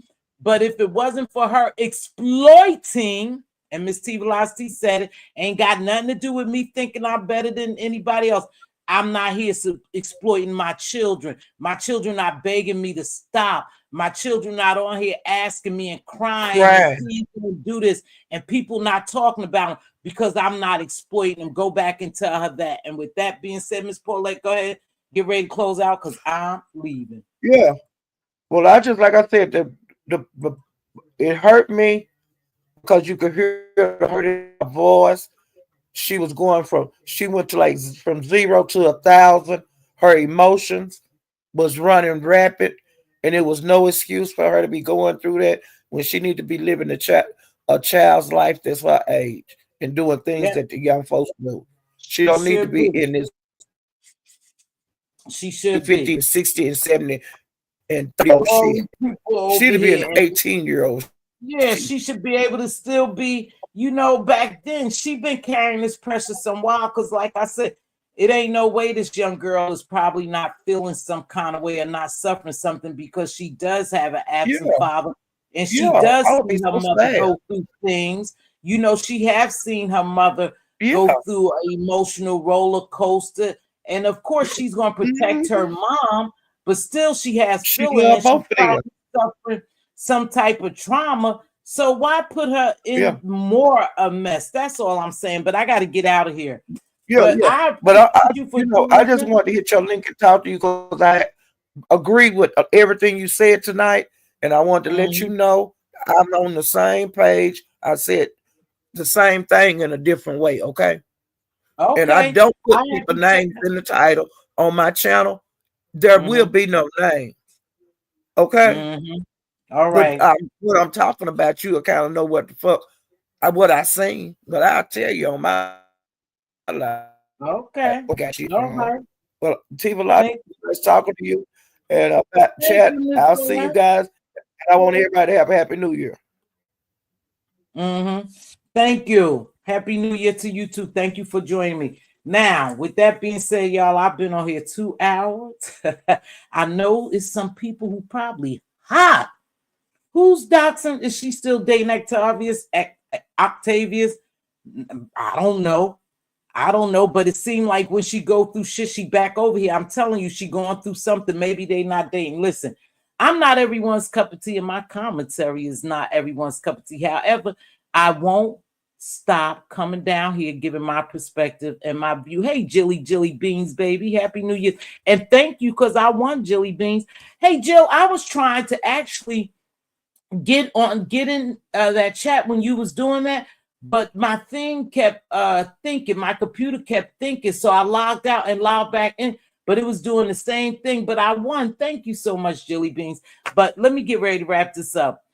But if it wasn't for her exploiting, and Mz.Teavalocity said it, ain't got nothing to do with me thinking I'm better than anybody else. I'm not here exploiting my children. My children not begging me to stop. My children not on here asking me and crying and Crying. please don't do this, and people not talking about them because I'm not exploiting them. Go back and tell her that. And with that being said, Miss Paulette, go ahead, get ready to close out because I'm leaving. Yeah. Well, like I said, the it hurt me because you could hear the hurt in her voice. She went to like from 0 to 1,000. Her emotions was running rapid, and it was no excuse for her to be going through that when she need to be living a child's life that's her age and doing things Yeah, that the young folks do. She she don't need to should be be. in this She 50 should and be. 60 and 70 and 30-year-old All shit. these people She over to be here. an 18-year-old. Yeah, she should be able to still be, back then she been carrying this pressure some while because like I said, it ain't no way this young girl is probably not feeling some kind of way or not suffering something because she does have an absent Yeah, father and she yeah. does I would see be her so mother sad. go through things. She have seen her mother go Yeah. through an emotional roller coaster. And of course she's gonna protect her Mhm. mom, but still she has She feeling loved and she both of them. probably suffering some type of trauma. So why put her Yeah, in more a mess? That's all I'm saying. But I got to get out of here. yeah, But yeah. I But appreciate you for I just joining. wanted to hit your link and talk to you because I agree with everything you said tonight, and I want to let you Mhm. know I'm on the same page. I said the same thing in a different way, okay? And I Okay, don't I put have people to check. names in the title on my channel. There will Mhm. be no name, okay? Mhm. All But right. what I'm talking about, you kind of know what the fuck what I seen. But I'll tell you on my life what got shit Okay. wrong. All Well, right. Tiva, Thank, nice talking to you. And thank chat, you, Miss I'll see you Blair. guys. And I want everybody to have a happy new year. Mm-hmm. Thank you. Happy New Year to you too. Thank you for joining me. Now, with that being said, y'all, I've been on here 2 hours. I know it's some people who probably hot. Who's doxing? Is she still dating Octavius? Octavius? I don't know. I don't know, but it seemed like when she go through shit, she back over here. I'm telling you, she going through something. Maybe they not dating. Listen, I'm not everyone's cup of tea, and my commentary is not everyone's cup of tea. However, I won't stop coming down here, giving my perspective and my view. Hey, Jilly Beans, baby, happy New Year, and thank you because I won Jilly Beans. Hey, Jill, I was trying to actually get in that chat when you was doing that, but my thing kept thinking, my computer kept thinking, so I logged out and logged back in, but it was doing the same thing. But I won. Thank you so much, Jilly Beans. But let me get ready to wrap this up.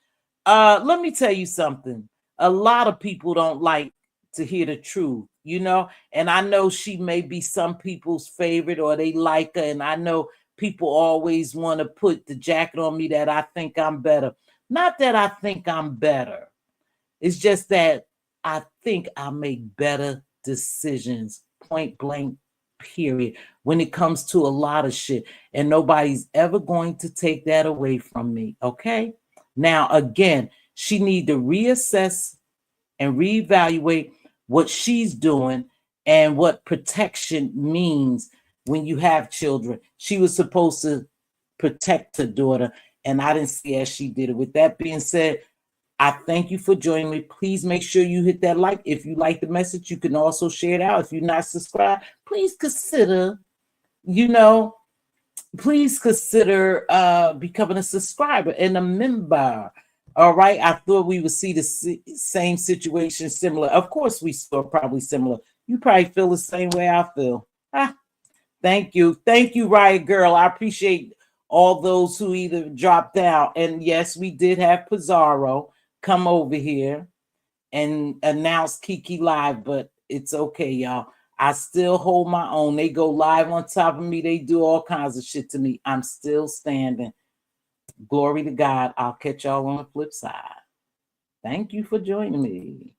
Let me tell you something. A lot of people don't like to hear the truth, you know, and I know she may be some people's favorite or they like her, and I know people always want to put the jacket on me that I think I'm better. Not that I think I'm better. It's just that I think I make better decisions, point blank, period, when it comes to a lot of shit. And nobody's ever going to take that away from me. Okay. Now, again, she need to reassess and reevaluate what she's doing and what protection means when you have children. She was supposed to protect her daughter, and I didn't see as she did it. With that being said, I thank you for joining me. Please make sure you hit that like. If you like the message, you can also share it out. If you're not subscribed, please consider, you know, please consider becoming a subscriber and a member. All right. I thought we would see the same situation similar. Of course, we saw probably similar. You probably feel the same way I feel. Ah, thank you. Thank you, Riot Girl. I appreciate all those who either dropped out. And yes, we did have Pizarro come over here and announce Kiki live, but it's okay, y'all. I still hold my own. They go live on top of me. They do all kinds of shit to me. I'm still standing. Glory to God. I'll catch y'all on the flip side. Thank you for joining me.